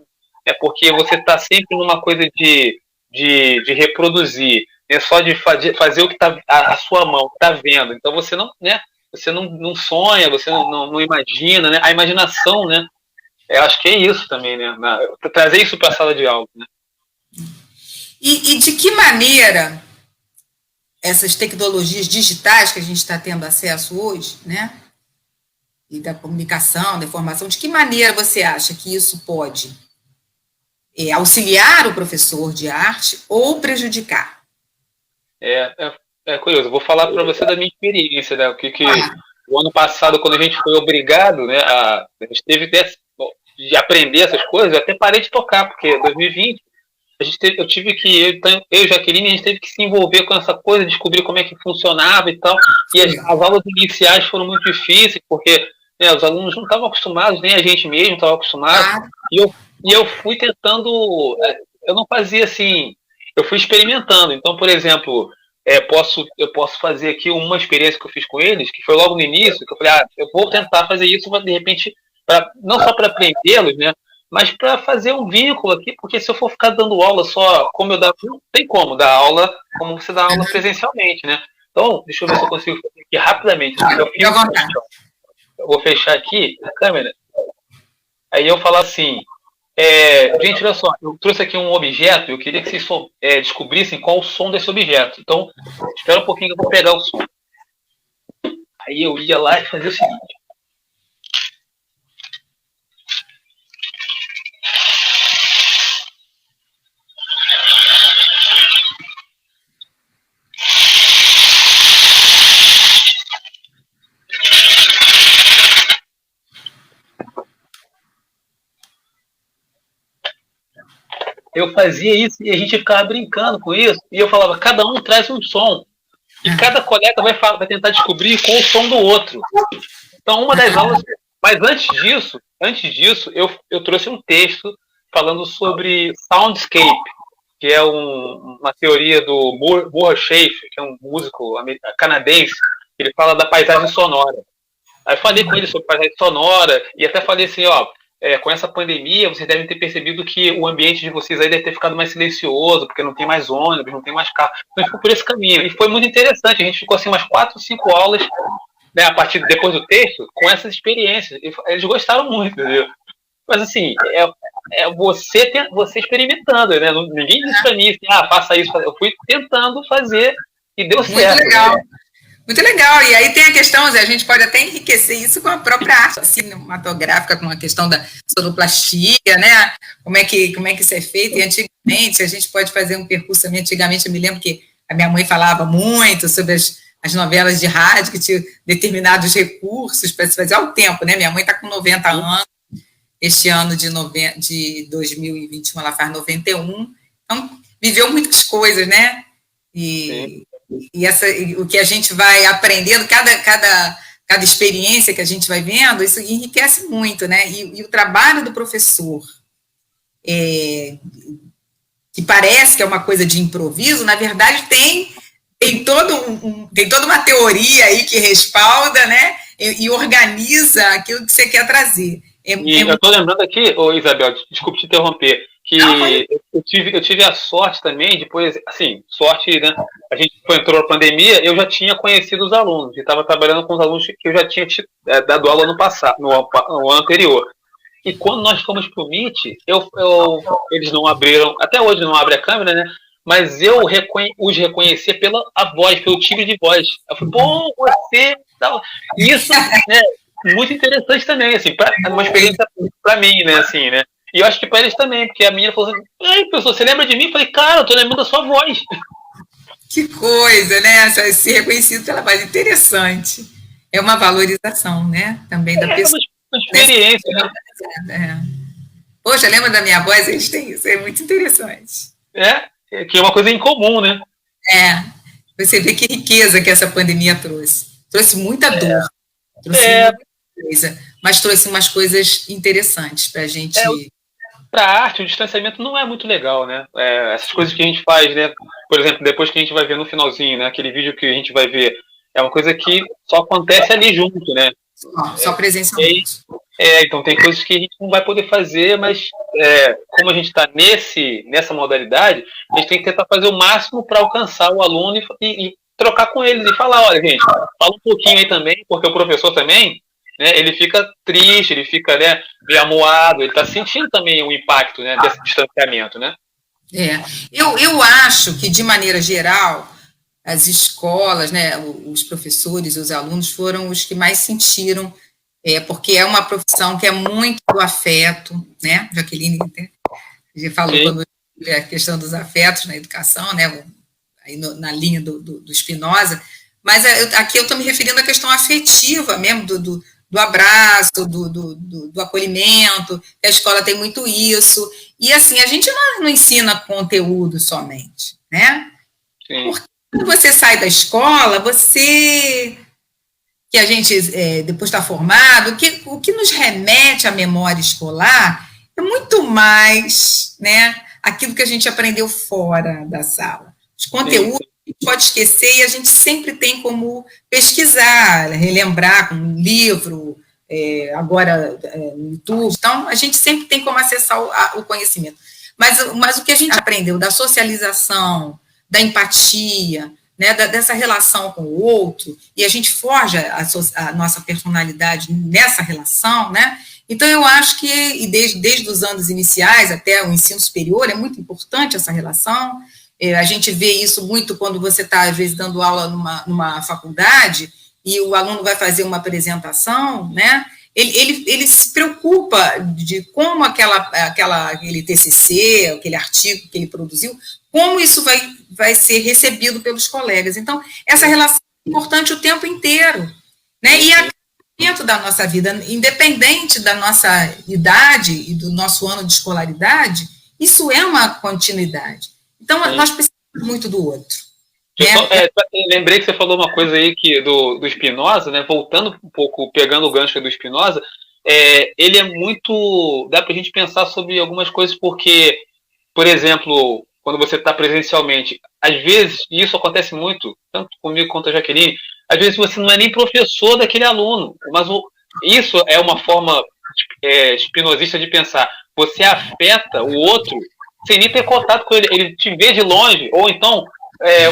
porque você está sempre numa coisa de reproduzir, só de fazer o que está a sua mão está vendo. Então você não, né? Você não sonha, você não imagina, né? A imaginação, né? Eu acho que é isso também, né? Trazer isso para a sala de aula, né? E de que maneira essas tecnologias digitais que a gente está tendo acesso hoje, né? E da comunicação, da informação, de que maneira você acha que isso pode auxiliar o professor de arte ou prejudicar? É curioso. Eu vou falar para você da minha experiência, né? O ano passado, quando a gente foi obrigado, né, a gente teve de aprender essas coisas, eu até parei de tocar, porque 2020 eu e Jaqueline, a gente teve que se envolver com essa coisa, descobrir como é que funcionava e tal. E as aulas iniciais foram muito difíceis, porque, né, os alunos não estavam acostumados, nem a gente mesmo estava acostumado. E eu fui tentando, eu não fazia assim, eu fui experimentando. Então, por exemplo, eu posso fazer aqui uma experiência que eu fiz com eles, que foi logo no início, que eu falei, eu vou tentar fazer isso, de repente, não só para aprendê-los, né, mas para fazer um vínculo aqui, porque se eu for ficar dando aula só como eu dava, não tem como dar aula como você dá aula presencialmente, né? Então, deixa eu ver se eu consigo fazer aqui rapidamente. Eu vou fechar aqui a câmera. Aí eu falar assim, gente, olha só, eu trouxe aqui um objeto, eu queria que vocês descobrissem qual o som desse objeto. Então, espera um pouquinho que eu vou pegar o som. Aí eu ia lá e fazia o seguinte. eu fazia isso e a gente ficava brincando com isso. E eu falava, cada um traz um som. E cada colega vai tentar descobrir qual o som do outro. Então, uma das aulas... Mas antes disso, eu trouxe um texto falando sobre soundscape, que é uma teoria do Moore Schaefer, que é um músico canadense. Ele fala da paisagem sonora. Aí eu falei com ele sobre paisagem sonora e até falei assim, com essa pandemia, vocês devem ter percebido que o ambiente de vocês aí deve ter ficado mais silencioso, porque não tem mais ônibus, não tem mais carro. Então, a gente ficou por esse caminho. E foi muito interessante. A gente ficou assim umas 4 ou 5 aulas, né, depois do texto, com essas experiências. E eles gostaram muito, entendeu? Mas assim, você experimentando, né? Ninguém disse pra mim assim, faça isso. Eu fui tentando fazer e deu certo. Muito legal. Né? Muito legal, e aí tem a questão, Zé, a gente pode até enriquecer isso com a própria arte cinematográfica, com a questão da sonoplastia, né, como é que isso é feito, e antigamente a gente pode fazer um percurso, antigamente eu me lembro que a minha mãe falava muito sobre as novelas de rádio, que tinha determinados recursos para se fazer ao tempo, né, minha mãe está com 90 anos, este ano de 2021 ela faz 91, então viveu muitas coisas, né, e o que a gente vai aprendendo, cada experiência que a gente vai vendo, isso enriquece muito, né? E o trabalho do professor, que parece que é uma coisa de improviso, na verdade tem toda uma teoria aí que respalda, né? E organiza aquilo que você quer trazer. Eu estou lembrando aqui, Isabel, desculpe te interromper, que eu tive a sorte também, depois, assim, sorte, né? A gente entrou na pandemia, eu já tinha conhecido os alunos, e estava trabalhando com os alunos que eu já tinha dado aula no passado, no ano anterior. E quando nós fomos para o Meet, eles não abriram, até hoje não abre a câmera, né? Mas eu os reconhecia pela voz, pelo timbre de voz. Eu falei, pô, você... Isso, né? Muito interessante também, assim, uma experiência para mim, né, assim, né? E eu acho que para eles também, porque a menina falou assim, ei, pessoal, você lembra de mim? Eu falei, cara, eu tô lembrando da sua voz. Que coisa, né? Ser reconhecido pela voz, interessante. É uma valorização, né? Também da pessoa. Uma experiência, né? Poxa, lembra da minha voz? Eles têm isso, é muito interessante. Que é uma coisa incomum, né? Você vê que riqueza que essa pandemia trouxe. Trouxe muita dor. Trouxe muita coisa, mas trouxe umas coisas interessantes para a gente... Para a arte, o distanciamento não é muito legal, né? Essas coisas que a gente faz, né? Por exemplo, depois que a gente vai ver no finalzinho, né? Aquele vídeo que a gente vai ver, é uma coisa que só acontece ali junto, né? Só presencialmente. Então tem coisas que a gente não vai poder fazer, mas como a gente está nessa modalidade, a gente tem que tentar fazer o máximo para alcançar o aluno e trocar com eles e falar, olha, gente, fala um pouquinho aí também, porque o professor também, né, ele fica triste, ele fica, né, meio amuado, ele está sentindo também o impacto, né, desse distanciamento, né? Eu acho que, de maneira geral, as escolas, né, os professores, os alunos foram os que mais sentiram, porque é uma profissão que é muito do afeto, né, Jaqueline já falou quando a questão dos afetos na educação, né, aí na linha do Spinoza, mas aqui eu estou me referindo à questão afetiva mesmo, do abraço, do acolhimento, a escola tem muito isso, e assim, a gente não ensina conteúdo somente, né? Sim. Porque quando você sai da escola, que a gente depois está formado, o que nos remete à memória escolar é muito mais, né, aquilo que a gente aprendeu fora da sala. Os conteúdos a gente pode esquecer e a gente sempre tem como pesquisar, relembrar com um livro, agora no YouTube. Então, a gente sempre tem como acessar o conhecimento. Mas o que a gente aprendeu da socialização, da empatia, né, dessa relação com o outro, e a gente forja a nossa personalidade nessa relação, né? Então, eu acho que, desde os anos iniciais até o ensino superior, é muito importante essa relação. A gente vê isso muito quando você está, às vezes, dando aula numa faculdade e o aluno vai fazer uma apresentação, né? Ele se preocupa de como aquele TCC, aquele artigo que ele produziu, como isso vai ser recebido pelos colegas. Então, essa relação é importante o tempo inteiro, né? E a dentro da nossa vida, independente da nossa idade e do nosso ano de escolaridade, Isso é uma continuidade. Então, nós precisamos muito do outro. Lembrei que você falou uma coisa aí do Spinoza, né? Voltando um pouco, pegando o gancho do Spinoza, ele é muito... Dá para a gente pensar sobre algumas coisas, porque, por exemplo, quando você está presencialmente, às vezes, e isso acontece muito, tanto comigo quanto a Jaqueline, às vezes você não é nem professor daquele aluno, mas isso é uma forma espinosista de pensar. Você afeta o outro sem nem ter contato com ele. Ele te vê de longe, ou então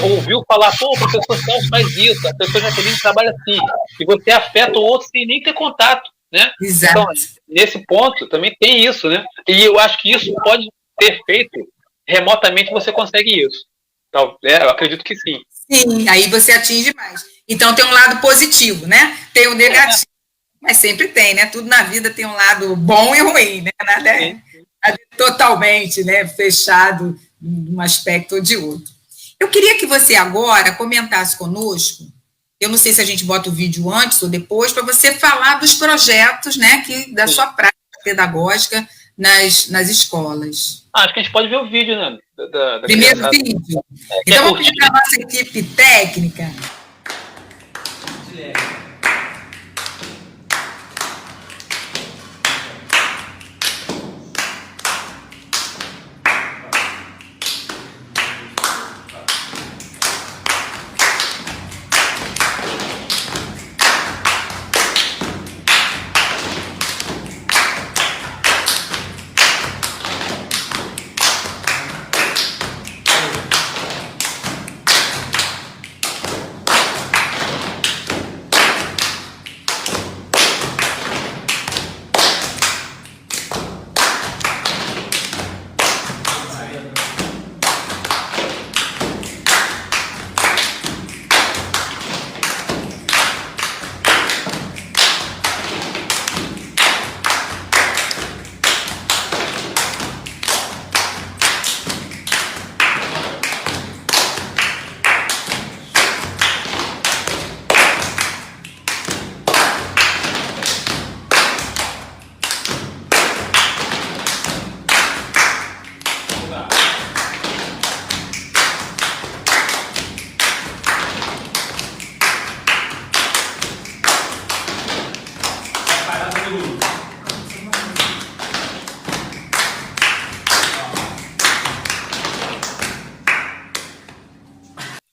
ouviu falar, pô, o professor Celso faz isso, a professora Jaqueline trabalha assim, e você afeta o outro sem nem ter contato, né? Exato. Então, nesse ponto, também tem isso, né? E eu acho que isso pode ser feito remotamente, você consegue isso. Então, eu acredito que sim. Sim, aí você atinge mais. Então, tem um lado positivo, né? Tem o negativo, mas sempre tem, né? Tudo na vida tem um lado bom e ruim, né? Nada é totalmente, né, fechado num aspecto ou de outro. Eu queria que você agora comentasse conosco, eu não sei se a gente bota o vídeo antes ou depois, para você falar dos projetos, né, da sua prática pedagógica nas escolas. Acho que a gente pode ver o vídeo, né? Primeiro vídeo? Então, vamos pedir para a nossa equipe técnica.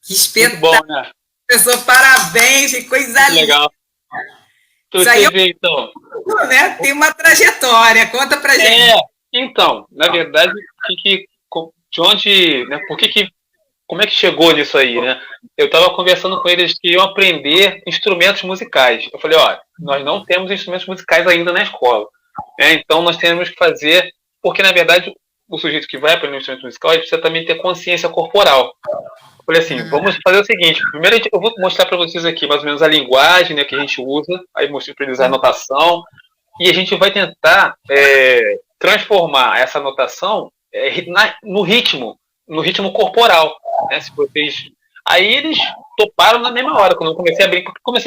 Que espetáculo. Muito bom, né? Professor, parabéns, que coisa linda. Legal. Você vê, então. Né? Tem uma trajetória, conta pra gente. Então, na verdade, de onde, né, como é que chegou nisso aí, né? Eu estava conversando com eles que iam aprender instrumentos musicais. Eu falei, olha, nós não temos instrumentos musicais ainda na escola, né? Então nós temos que fazer, porque na verdade o sujeito que vai aprender um instrumento musical ele precisa também ter consciência corporal. Eu falei assim, vamos fazer o seguinte, primeiro eu vou mostrar para vocês aqui mais ou menos a linguagem, né, que a gente usa, aí mostrei para eles a notação, e a gente vai tentar transformar essa notação no ritmo corporal, né? Se vocês... Aí eles toparam na mesma hora, quando eu comecei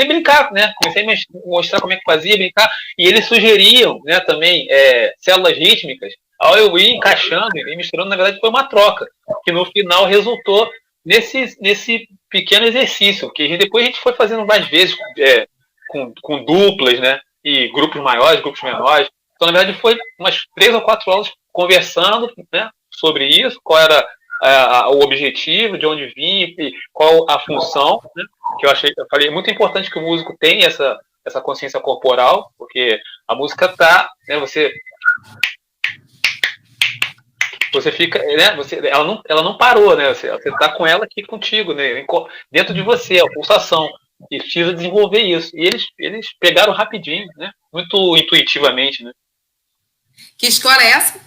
a brincar, né? Comecei a mostrar como é que fazia, brincar, e eles sugeriam, né, também células rítmicas, ao eu ir encaixando e misturando, na verdade foi uma troca, que no final resultou nesse pequeno exercício, que depois a gente foi fazendo várias vezes, com duplas, né? E grupos maiores, grupos menores. Então, na verdade, foi umas 3 ou 4 aulas conversando, né, sobre isso, qual era o objetivo, de onde vinha e qual a função, né, que eu falei, muito importante que o músico tenha essa consciência corporal, porque a música tá, né, você fica, né, ela não parou, né, você tá com ela aqui contigo, né, dentro de você, a pulsação, e precisa desenvolver isso. E eles pegaram rapidinho, né, muito intuitivamente, né. Que escola é essa?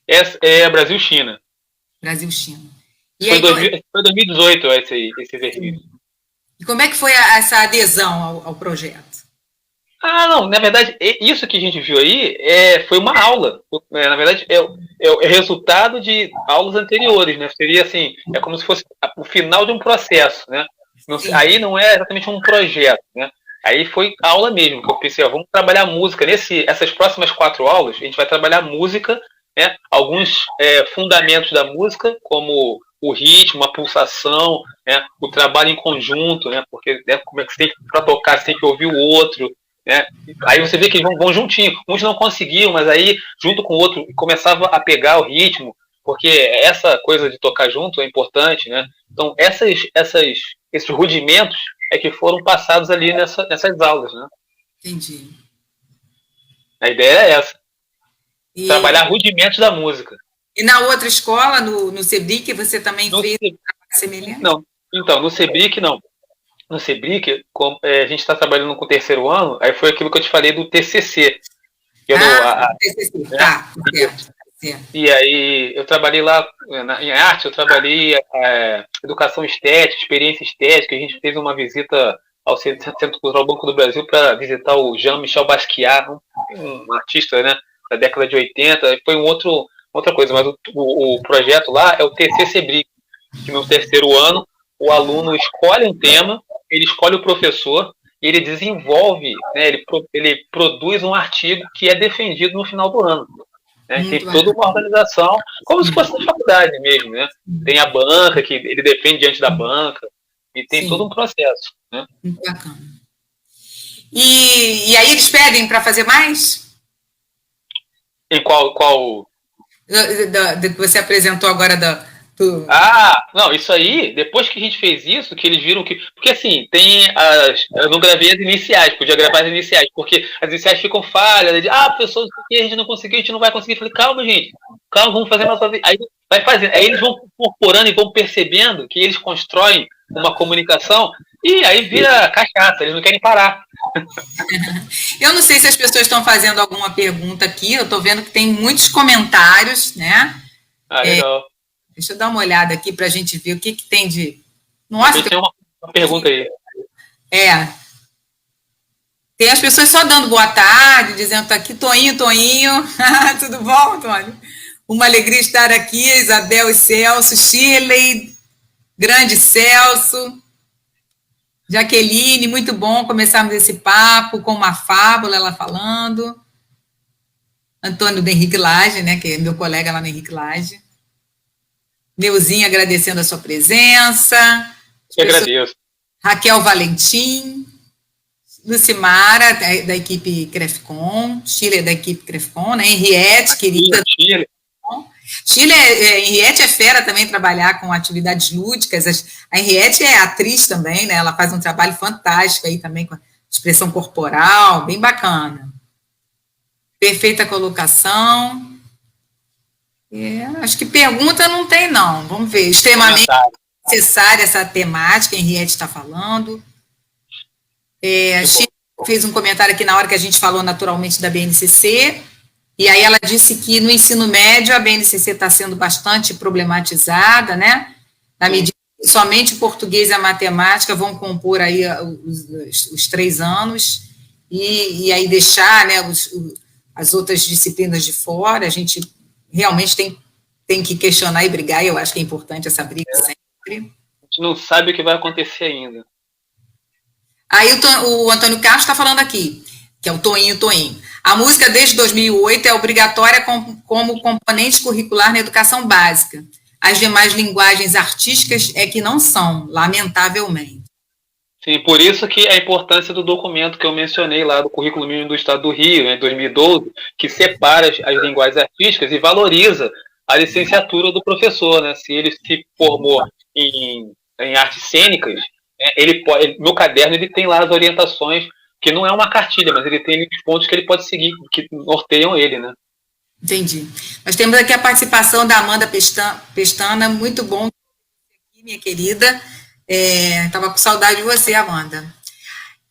Essa é Brasil-China. Brasil-China. Foi 2018 esse exercício. E como é que foi essa adesão ao projeto? Não, na verdade, isso que a gente viu aí foi uma aula. Na verdade, é resultado de aulas anteriores, né? Seria assim, é como se fosse o final de um processo, né? Aí não é exatamente um projeto, né? Aí foi aula mesmo, que eu pensei, vamos trabalhar música. Essas próximas 4 aulas, a gente vai trabalhar música né, alguns fundamentos da música, como o ritmo, a pulsação, né, o trabalho em conjunto, né, porque como é que você tem para tocar, você tem que ouvir o outro, né, aí você vê que eles vão juntinho, uns não conseguiam, mas aí junto com o outro começava a pegar o ritmo, porque essa coisa de tocar junto é importante, né, então esses rudimentos é que foram passados ali nessas aulas, né. Entendi. A ideia é essa, trabalhar rudimentos da música. E na outra escola, no Sebric, você também fez um trabalho semelhante? Não, então, no Sebric, não. No Sebric, a gente está trabalhando com o terceiro ano, aí foi aquilo que eu te falei do TCC. TCC, né? Tá, certo. E aí, eu trabalhei lá, em arte, eu trabalhei educação estética, experiência estética, a gente fez uma visita ao Centro Cultural Banco do Brasil para visitar o Jean-Michel Basquiat, um artista, né, da década de 80, foi outra coisa, mas o projeto lá é o TCC Sebric, que no terceiro ano o aluno escolhe um tema, ele escolhe o professor, e ele desenvolve, né, ele produz um artigo que é defendido no final do ano. Né? Tem toda uma organização, como se fosse na faculdade mesmo. Né? Tem a banca, que ele defende diante da banca, e tem todo um processo. Né? Muito bacana. E aí eles pedem para fazer mais? Em qual... Do que você apresentou agora não, isso aí, depois que a gente fez isso, que eles viram que... Porque assim, eu não gravei as iniciais, podia gravar as iniciais, porque as iniciais ficam falhas, professor, a gente não conseguiu, a gente não vai conseguir. Eu falei, calma, gente, vamos fazer nossa vida. Aí vai fazendo, aí eles vão incorporando e vão percebendo que eles constroem uma comunicação e aí vira cachaça, eles não querem parar. Eu não sei se as pessoas estão fazendo alguma pergunta aqui, eu estou vendo que tem muitos comentários, né? Legal. Deixa eu dar uma olhada aqui para a gente ver o que tem de... Nossa, tem uma pergunta aí. Tem as pessoas só dando boa tarde, dizendo tá aqui, Toinho. Tudo bom, Tônio? Uma alegria estar aqui, Isabel e Celso, Shirley, grande Celso, Jaqueline, muito bom começarmos esse papo com uma fábula, ela falando. Antônio do Henrique Lage, né, que é meu colega lá no Henrique Lage. Neuzinha agradecendo a sua presença. Eu agradeço. Raquel Valentim, Lucimara, da equipe Crefcon, Chile da equipe Crefcon, né? Henriette, querida. Chile, Henriette é fera também trabalhar com atividades lúdicas. A Henriette é atriz também, né? Ela faz um trabalho fantástico aí também com a expressão corporal, bem bacana. Perfeita colocação. Acho que pergunta não tem, não. Vamos ver. Extremamente necessária essa temática, a Henriette está falando. A Chile fez um comentário aqui na hora que a gente falou naturalmente da BNCC, e aí ela disse que no ensino médio a BNCC está sendo bastante problematizada, né? Na medida que somente o português e a matemática vão compor aí os 3 anos, e aí deixar, né, as outras disciplinas de fora. A gente realmente tem que questionar e brigar, e eu acho que é importante essa briga sempre. A gente não sabe o que vai acontecer ainda. Aí o Antônio Carlos está falando aqui, que é o Toinho. A música desde 2008 é obrigatória como componente curricular na educação básica. As demais linguagens artísticas é que não são, lamentavelmente. Sim, por isso que a importância do documento que eu mencionei lá do Currículo Mínimo do Estado do Rio, em 2012, que separa as linguagens artísticas e valoriza a licenciatura do professor, né? Se ele se formou em artes cênicas, no caderno ele tem lá as orientações, que não é uma cartilha, mas ele tem os pontos que ele pode seguir, que norteiam ele, né? Entendi. Nós temos aqui a participação da Amanda Pestana, muito bom, minha querida. Estava com saudade de você, Amanda.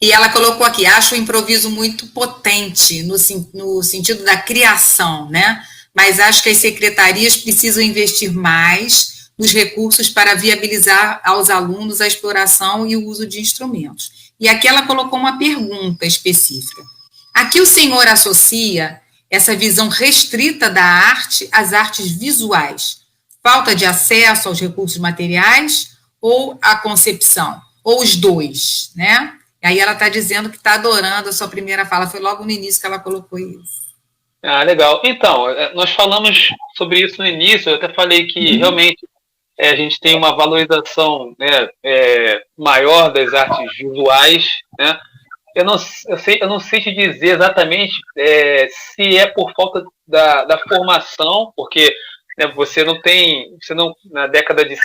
E ela colocou aqui, acho o improviso muito potente no sentido da criação, né? Mas acho que as secretarias precisam investir mais nos recursos para viabilizar aos alunos a exploração e o uso de instrumentos. E aqui ela colocou uma pergunta específica. Aqui o senhor associa essa visão restrita da arte às artes visuais, falta de acesso aos recursos materiais ou a concepção, ou os dois, né? E aí ela está dizendo que está adorando a sua primeira fala, foi logo no início que ela colocou isso. Ah, legal. Então, nós falamos sobre isso no início, eu até falei que realmente a gente tem uma valorização, né, maior das artes visuais, né? Eu não sei te dizer exatamente se é por falta da formação, porque né, você não tem na década de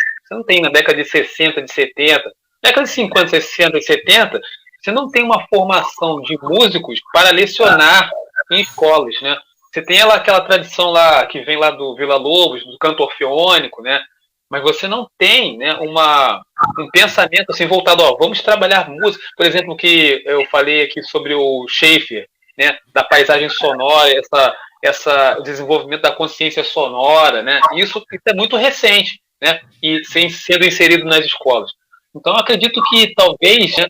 60, de 70, década de 50, 60 e 70, você não tem uma formação de músicos para lecionar em escolas, né? Você tem aquela tradição lá que vem lá do Vila Lobos, do canto orfeônico, né? Mas você não tem, né, um pensamento assim voltado, ó, vamos trabalhar música, por exemplo, que eu falei aqui sobre o Schaeffer, né, da paisagem sonora, o desenvolvimento da consciência sonora, né? Isso é muito recente, né? E sendo inserido nas escolas. Então, eu acredito que talvez, né,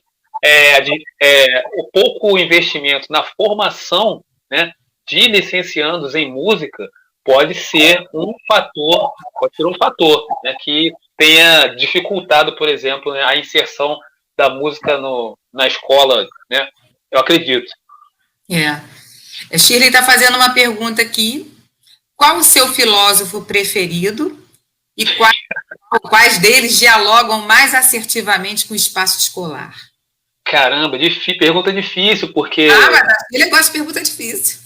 o pouco investimento na formação, né, de licenciandos em música pode ser um fator, né, que tenha dificultado, por exemplo, né, a inserção da música na escola, né? Eu acredito. A Shirley está fazendo uma pergunta aqui. Qual o seu filósofo preferido e quais deles dialogam mais assertivamente com o espaço escolar? Caramba, pergunta difícil, porque... mas ele gosta de pergunta difícil.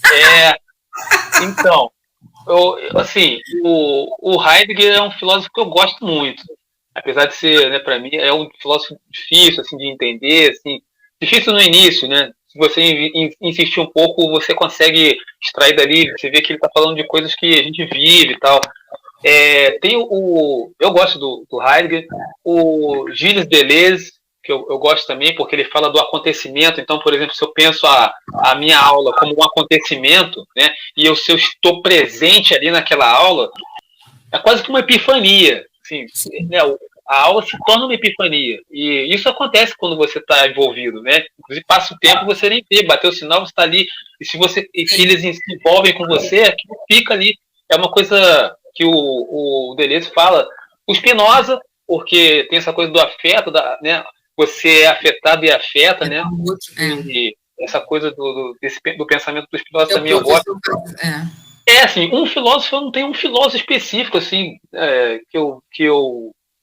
Então, o Heidegger é um filósofo que eu gosto muito. Apesar de ser, né, para mim, é um filósofo difícil assim, de entender, assim, difícil no início, né? Se você insistir um pouco, você consegue extrair dali, você vê que ele está falando de coisas que a gente vive e tal. Eu gosto do Heidegger, o Gilles Deleuze, que eu gosto também, porque ele fala do acontecimento. Então, por exemplo, se eu penso a minha aula como um acontecimento, né, e se eu estou presente ali naquela aula, é quase que uma epifania. Assim, né, a aula se torna uma epifania. E isso acontece quando você está envolvido, né? Inclusive, passa o tempo, você nem vê, bateu o sinal, você está ali. E se eles se envolvem com você, aquilo fica ali. É uma coisa que o Deleuze fala. O Spinoza, porque tem essa coisa do afeto, né? Você é afetado e afeta, né? E essa coisa do pensamento do Spinoza também eu gosto. Assim, um filósofo, eu não tenho um filósofo específico, assim,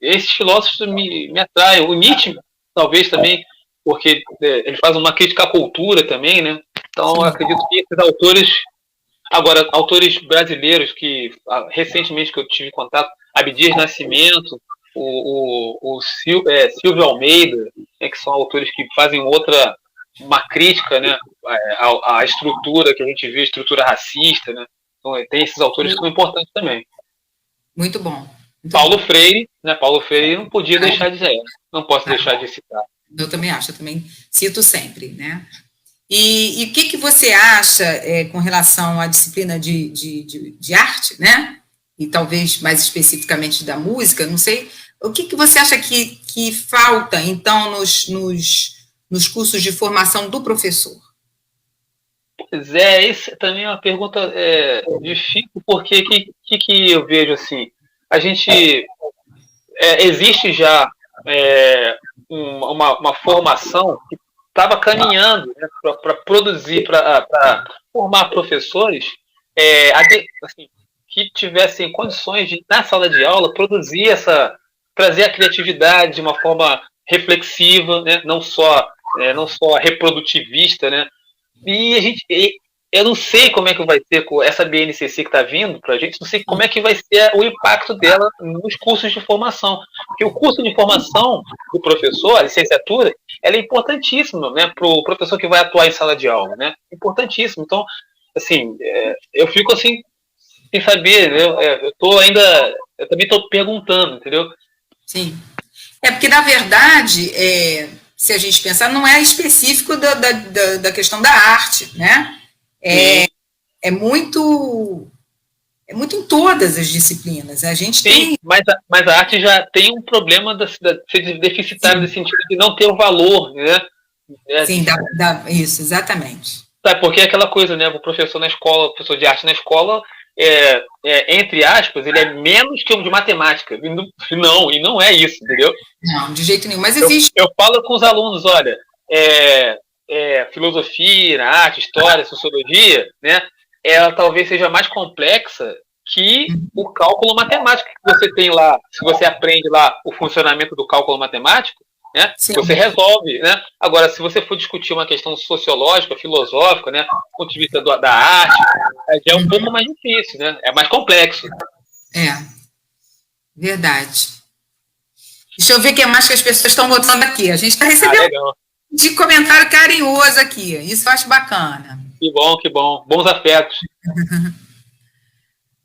esses filósofos me atraem. O Nietzsche, talvez também, porque ele faz uma crítica à cultura também, né? Então, eu acredito que esses autores, agora, autores brasileiros que, recentemente que eu tive contato, Abdias Nascimento, o Silvio Almeida, né, que são autores que fazem uma crítica, né, à estrutura que a gente vê, estrutura racista, né? Então, tem esses autores que são importantes também. Muito bom. Paulo Freire, né? Paulo Freire não podia deixar de dizer, não posso deixar de citar. Eu também acho, eu também cito sempre, né? E o que você acha com relação à disciplina de arte, né? E talvez mais especificamente da música, não sei. O que você acha que falta, então, nos cursos de formação do professor? Pois isso também é uma pergunta difícil, porque o que eu vejo assim? A gente existe já uma formação que estava caminhando, né, para produzir, para formar professores assim, que tivessem condições de, na sala de aula, trazer a criatividade de uma forma reflexiva, né, não só reprodutivista, né? Eu não sei como é que vai ser com essa BNCC que está vindo para a gente, não sei como é que vai ser o impacto dela nos cursos de formação. Porque o curso de formação do professor, a licenciatura, ela é importantíssima, né, para o professor que vai atuar em sala de aula, né? Importantíssimo. Então, assim, eu fico assim, sem saber, né? Eu também estou perguntando, entendeu? Sim. Porque, na verdade, se a gente pensar, não é específico da questão da arte, né? É muito em todas as disciplinas. A gente tem... mas a arte já tem um problema de ser deficitária no sentido de não ter o valor, né? Sim, isso, exatamente. Sabe, porque é aquela coisa, né? O professor na escola, o professor de arte na escola, entre aspas, ele é menos que o de matemática. E não é isso, entendeu? Não, de jeito nenhum. Mas existe... Eu falo com os alunos, olha, filosofia, arte, história, sociologia, né? ela talvez seja mais complexa que o cálculo matemático que você tem lá. Se você aprende lá o funcionamento do cálculo matemático, né, você resolve, né? Agora, se você for discutir uma questão sociológica, filosófica, né, do ponto de vista da arte, já é um pouco mais difícil, né? É mais complexo. Verdade. Deixa eu ver o que mais que as pessoas estão botando aqui. A gente está recebendo de comentário carinhoso aqui. Isso eu acho bacana. Que bom. Bons afetos.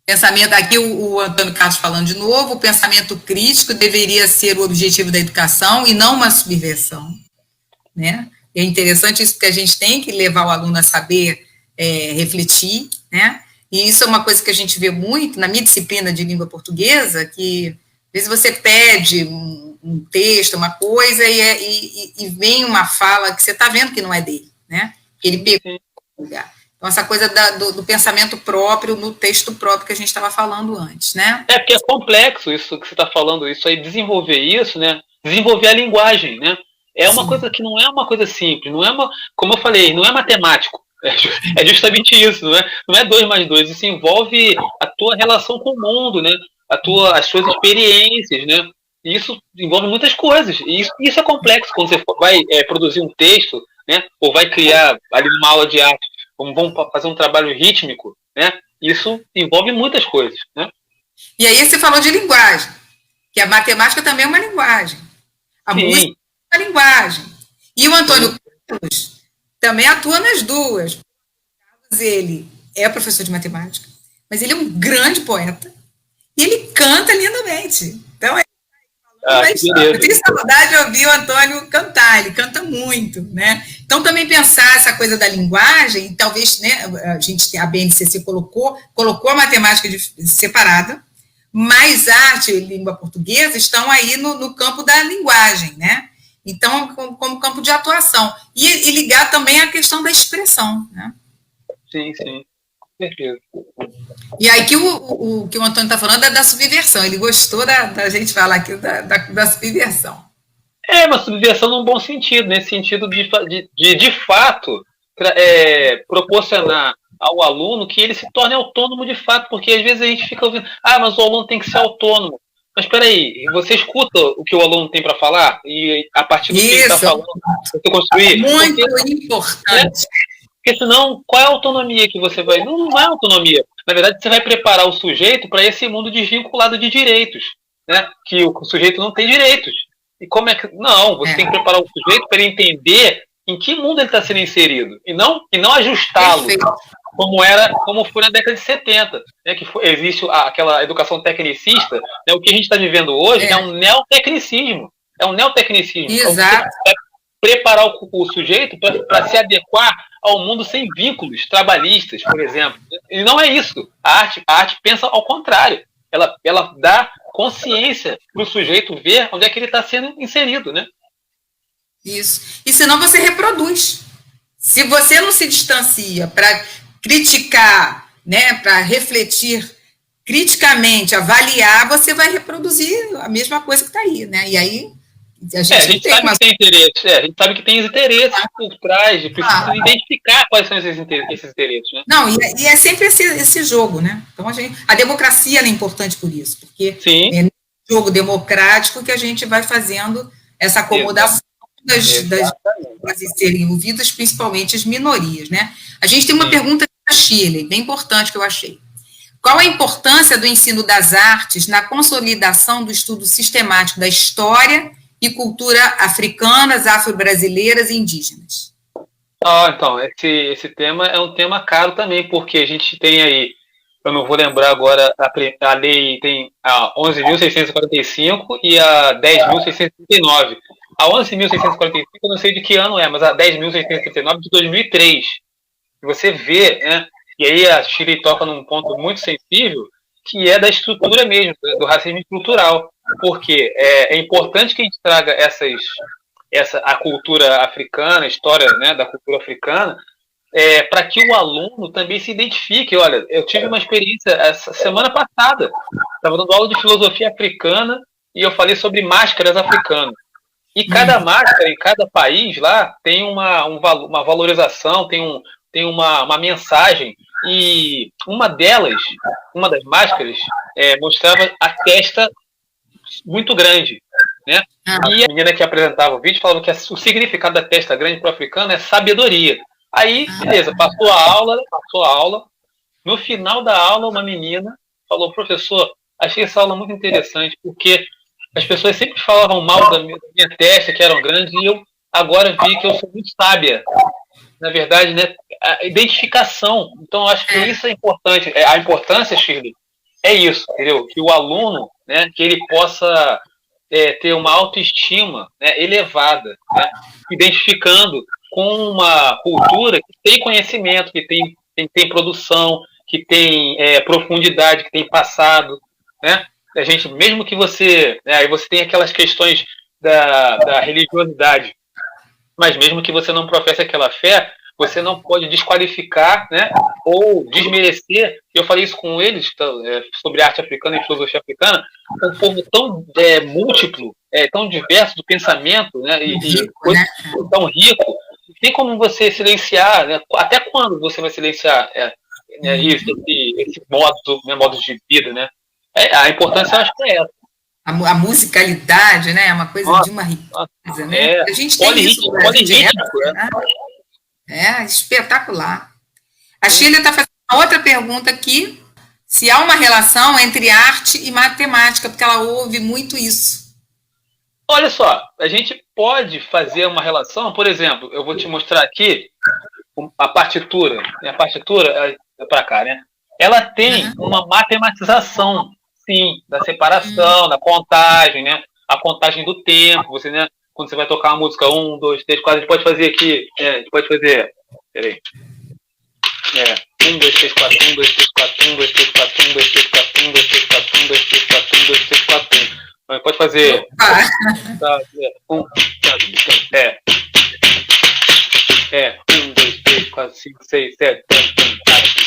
Pensamento aqui, o Antônio Carlos falando de novo, o pensamento crítico deveria ser o objetivo da educação e não uma subversão, né? É interessante isso, porque a gente tem que levar o aluno a saber refletir, né? E isso é uma coisa que a gente vê muito na minha disciplina de língua portuguesa, que às vezes você pede um texto, uma coisa, e vem uma fala que você está vendo que não é dele, né? Que ele pegou o lugar. Então, essa coisa do pensamento próprio, no texto próprio que a gente estava falando antes, né? Porque é complexo isso que você está falando, isso aí, desenvolver isso, né? Desenvolver a linguagem, né? É uma coisa que não é uma coisa simples, não é como eu falei, não é matemático. É justamente isso, não é 2 mais 2, isso envolve a tua relação com o mundo, né? As suas experiências, né? E isso envolve muitas coisas. E isso é complexo quando você vai produzir um texto, né? Ou vai criar ali uma aula de arte. Vamos fazer um trabalho rítmico, né? Isso envolve muitas coisas, né? E aí você falou de linguagem, que a matemática também é uma linguagem. A música é uma linguagem. E o Antônio Carlos também atua nas duas. Ele é professor de matemática, mas ele é um grande poeta e ele canta lindamente. Então, eu tenho saudade de ouvir o Antônio cantar, ele canta muito, né? Então, também pensar essa coisa da linguagem, talvez, né, a BNCC colocou a matemática separada, mas arte e língua portuguesa estão aí no campo da linguagem, né? Então, como campo de atuação. E ligar também a questão da expressão, né? Sim, certeza. E aí que o que o Antônio está falando é da subversão. Ele gostou da gente falar aqui da subversão. É uma subversão num bom sentido, nesse sentido de fato proporcionar ao aluno que ele se torne autônomo de fato, porque às vezes a gente fica ouvindo, mas o aluno tem que ser autônomo. Mas espera aí, você escuta o que o aluno tem para falar e a partir do que ele está falando, você construir. Muito importante. Porque senão, qual é a autonomia que você vai... Não é autonomia. Na verdade, você vai preparar o sujeito para esse mundo desvinculado de direitos, né? Que o sujeito não tem direitos. E como é que... Não, você tem que preparar o sujeito para ele entender em que mundo ele está sendo inserido. E não ajustá-lo, como foi na década de 70. Né? Existe aquela educação tecnicista. Né? O que a gente está vivendo hoje é um neotecnicismo. Exato. Preparar o sujeito para se adequar ao mundo sem vínculos trabalhistas, por exemplo. E não é isso. A arte pensa ao contrário. Ela dá consciência para o sujeito ver onde é que ele está sendo inserido, né? Isso. E senão você reproduz. Se você não se distancia para criticar, né, para refletir criticamente, avaliar, você vai reproduzir a mesma coisa que está aí, né? E aí a gente sabe que tem interesses, a gente sabe que tem interesses por trás, precisa identificar quais são esses interesses, né? Não, e é sempre esse jogo, né? Então a democracia é importante por isso, porque é no jogo democrático que a gente vai fazendo essa acomodação das serem envolvidas, principalmente as minorias, né? A gente tem uma pergunta da Shirley, bem importante que eu achei. Qual a importância do ensino das artes na consolidação do estudo sistemático da história e cultura africanas, afro-brasileiras e indígenas? Então, esse tema é um tema caro também, porque a gente tem aí, eu não vou lembrar agora, a lei tem a 11.645 e a 10.639. A 11.645 eu não sei de que ano é, mas a 10.639 de 2003. Você vê, né, e aí a Shirley toca num ponto muito sensível, que é da estrutura mesmo, do racismo estrutural. Porque é importante que a gente traga a cultura africana, a história, né, da cultura africana, para que o aluno também se identifique. Olha, eu tive uma experiência essa semana passada, estava dando aula de filosofia africana e eu falei sobre máscaras africanas. E cada máscara em cada país lá tem uma valorização, tem uma mensagem E uma das máscaras, mostrava a testa muito grande, né? E a menina que apresentava o vídeo falava que o significado da testa grande para o africano é sabedoria. Aí, beleza, passou a aula. No final da aula, uma menina falou: professor, achei essa aula muito interessante, porque as pessoas sempre falavam mal da minha testa, que eram grandes, e eu agora vi que eu sou muito sábia. Na verdade, né, a identificação. Então, eu acho que isso é importante. A importância, Shirley, é isso, entendeu? Que o aluno, né, que ele possa ter uma autoestima, né, elevada, né, identificando com uma cultura que tem conhecimento, que tem produção, que tem profundidade, que tem passado, né? A gente, mesmo que você, né, aí você tem aquelas questões da religiosidade, mas mesmo que você não professe aquela fé, você não pode desqualificar, né, ou desmerecer. Eu falei isso com eles sobre arte africana e filosofia africana, um povo tão múltiplo, tão diverso do pensamento, né, e tão rico. Tem como você silenciar, né, até quando você vai silenciar esse modo de vida, né? A importância, eu acho que é essa. A musicalidade, né? É uma coisa de uma riqueza, né? A gente tem isso, né? É espetacular. A Sheila está fazendo uma outra pergunta aqui, se há uma relação entre arte e matemática, porque ela ouve muito isso. Olha só, a gente pode fazer uma relação, por exemplo, eu vou te mostrar aqui a partitura. A partitura é para cá, né? Ela tem uma matematização, sim, da separação, da contagem, né? A contagem do tempo, você, né? Quando você vai tocar uma música 1, 2, 3, 4, a gente pode fazer aqui, a gente pode fazer, peraí, 1, 2, 3, 4, 1, 2, 3, 4, 1, 2, 3, 4, 1, 2, 3, 4, 1, 2, 3, 4, 1, 2, 3, 4, 1, 2, 3, 4, 1. A gente pode fazer 1, 2, 3, 4, 5, 6, 7, 8, 9, 10.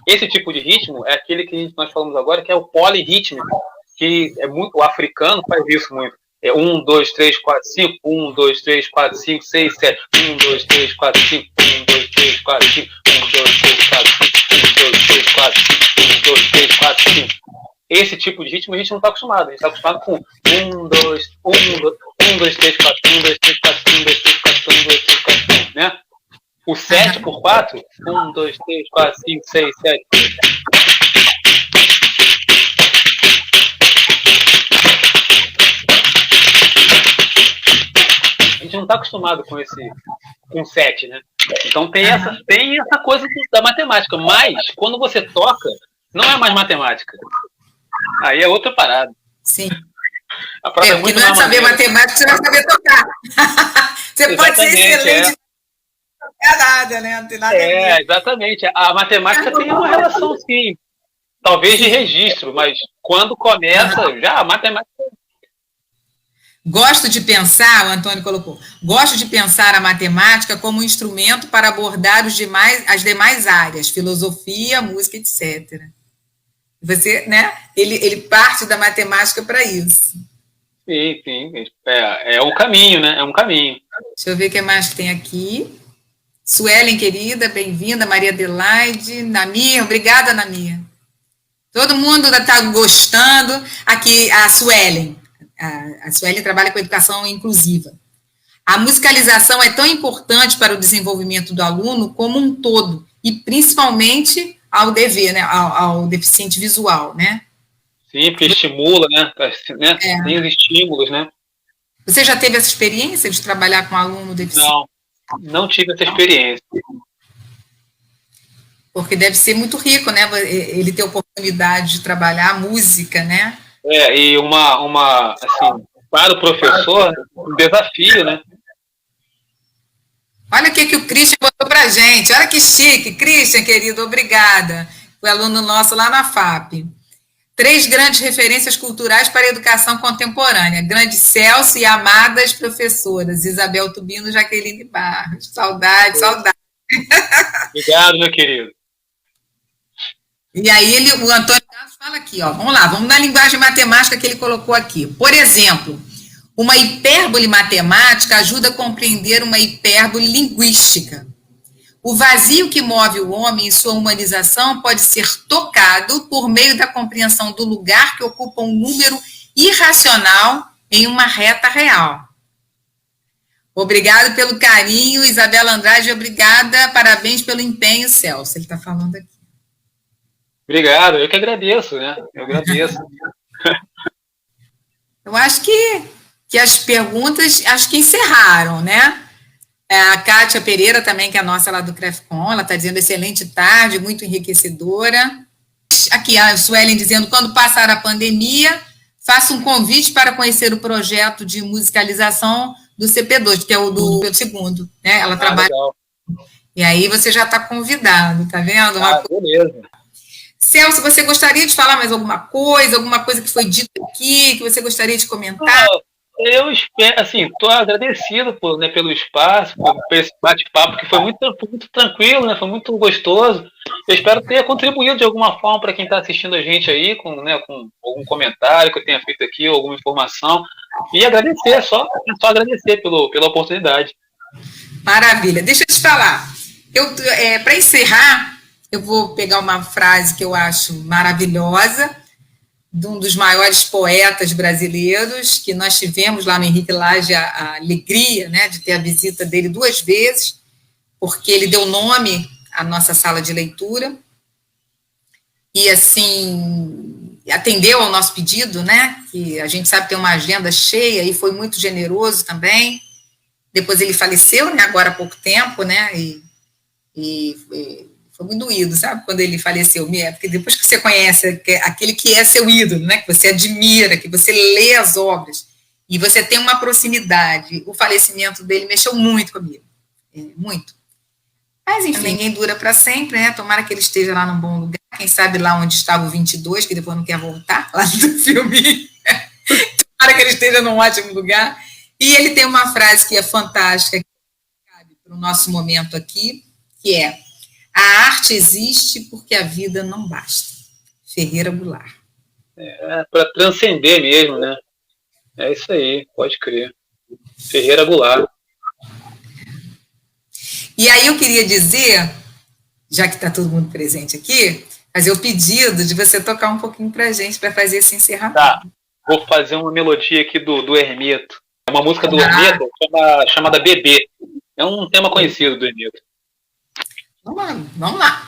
Esse tipo de ritmo é aquele que nós falamos agora, que é o polirrítmico, que é muito, o africano faz isso muito. 1, 2, 3, 4, 5, 1, 2, 3, 4, 5, 6, 7, 1, 2, 3, 4, 5, 1, 2, 3, 4, 5, 1, 2, 3, 4, 5, 1, 2, 3, 4, 5, 1, 2, 3, 4, 5. Esse tipo de ritmo a gente não está acostumado. A gente está acostumado com 1, 2, 3, 4, 1, 2, 3, 4, 1, 2, 3, 4, 1, 2, 3, 4, 5, né? O 7 por 4, 1, 2, 3, 4, 5, 6, 7. A gente não está acostumado com 7, né? Então tem essa coisa da matemática, mas quando você toca, não é mais matemática. Aí é outra parada. Sim. A parada porque não é saber matemática, você vai saber tocar. Você pode ser excelente. Não é nada, né? Não tem nada a ver. Exatamente. A matemática tem uma relação, sim. Talvez de registro, mas quando começa, já a matemática. Gosto de pensar, o Antônio colocou, gosto de pensar a matemática como um instrumento para abordar as demais áreas, filosofia, música, etc. Você, né? Ele parte da matemática para isso. Sim. É um caminho, né? É um caminho. Deixa eu ver o que mais que tem aqui. Suelen, querida, bem-vinda. Maria Adelaide. Namir, obrigada, Namir. Todo mundo está gostando. Aqui, a Suelen. A Suelen trabalha com educação inclusiva. A musicalização é tão importante para o desenvolvimento do aluno como um todo, e principalmente ao DV, né, ao deficiente visual, né? Sim, porque estimula, né? Tem os estímulos, né? Você já teve essa experiência de trabalhar com aluno deficiente? Não tive essa experiência. Porque deve ser muito rico, né? Ele ter oportunidade de trabalhar a música, né? E assim, para o professor, um desafio, né? Olha o que o Christian botou pra gente. Olha que chique. Christian, querido, obrigada. Foi aluno nosso lá na FAP. 3 grandes referências culturais para a educação contemporânea. Grande Celso e amadas professoras. Isabel Tubino e Jaqueline Barros. Saudade. Obrigado, meu querido. E aí o Antônio Carlos fala aqui, ó. Vamos lá, vamos na linguagem matemática que ele colocou aqui. Por exemplo, Uma hipérbole matemática ajuda a compreender uma hipérbole linguística. O vazio que move o homem em sua humanização pode ser tocado por meio da compreensão do lugar que ocupa um número irracional em uma reta real. Obrigado pelo carinho, Isabela Andrade, obrigada, parabéns pelo empenho, Celso, ele está falando aqui. Obrigado, eu que agradeço, né? Eu agradeço. Eu acho que as perguntas, acho que encerraram, né? A Kátia Pereira também, que é a nossa lá do CREFCON, ela está dizendo excelente tarde, muito enriquecedora. Aqui a Suelen dizendo, quando passar a pandemia, faça um convite para conhecer o projeto de musicalização do CP2, que é o do Pedro II, né? Ela trabalha. Legal. E aí você já está convidado, tá vendo? Beleza. Celso, você gostaria de falar mais alguma coisa que foi dita aqui, que você gostaria de comentar? Eu espero, assim, estou agradecido pelo espaço, por esse bate-papo, que foi muito tranquilo, né? Foi muito gostoso. Eu espero ter contribuído de alguma forma para quem está assistindo a gente aí, com algum comentário que eu tenha feito aqui, ou alguma informação. E agradecer, só agradecer pela oportunidade. Maravilha. Deixa eu te falar. Para encerrar, eu vou pegar uma frase que eu acho maravilhosa, de um dos maiores poetas brasileiros, que nós tivemos lá no Henrique Lage a alegria, né, de ter a visita dele 2 vezes, porque ele deu nome à nossa sala de leitura, e assim, atendeu ao nosso pedido, né, que a gente sabe que tem uma agenda cheia, e foi muito generoso também. Depois ele faleceu, né, agora há pouco tempo, né, e foi muito doído, sabe, quando ele faleceu, porque depois que você conhece aquele que é seu ídolo, né, que você admira, que você lê as obras, e você tem uma proximidade, o falecimento dele mexeu muito comigo, muito. Mas, enfim, ninguém dura para sempre, né, tomara que ele esteja lá num bom lugar, quem sabe lá onde estava o 22, que depois não quer voltar, lá do filme, tomara que ele esteja num ótimo lugar, e ele tem uma frase que é fantástica, que cabe para o nosso momento aqui, que é: a arte existe porque a vida não basta. Ferreira Goulart. Para transcender mesmo, né? É isso aí, pode crer. Ferreira Goulart. E aí eu queria dizer, já que está todo mundo presente aqui, fazer o pedido de você tocar um pouquinho para a gente, para fazer esse encerramento. Tá, vou fazer uma melodia aqui do Hermeto. É uma música do Hermeto chamada Bebê. É um tema conhecido do Hermeto. Vamos lá.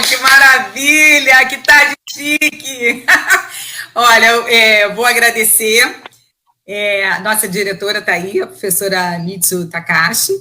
Que maravilha, que tarde chique. Olha, vou agradecer. A nossa diretora está aí, a professora Mitsu Takahashi,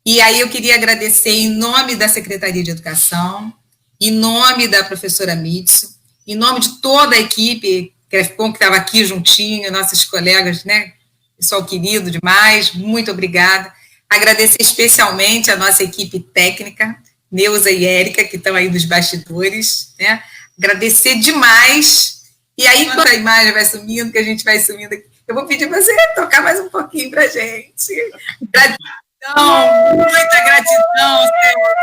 E aí eu queria agradecer em nome da Secretaria de Educação, em nome da professora Mitsu, em nome de toda a equipe CREFCOM, que estava aqui juntinho, nossos colegas, né? Pessoal querido demais, muito obrigada. Agradecer especialmente a nossa equipe técnica, Neuza e Érica, que estão aí nos bastidores, né? Agradecer demais. E aí, quando a imagem vai sumindo, que a gente vai sumindo aqui, eu vou pedir para você tocar mais um pouquinho para a gente. Gratidão, muita gratidão, Senhor.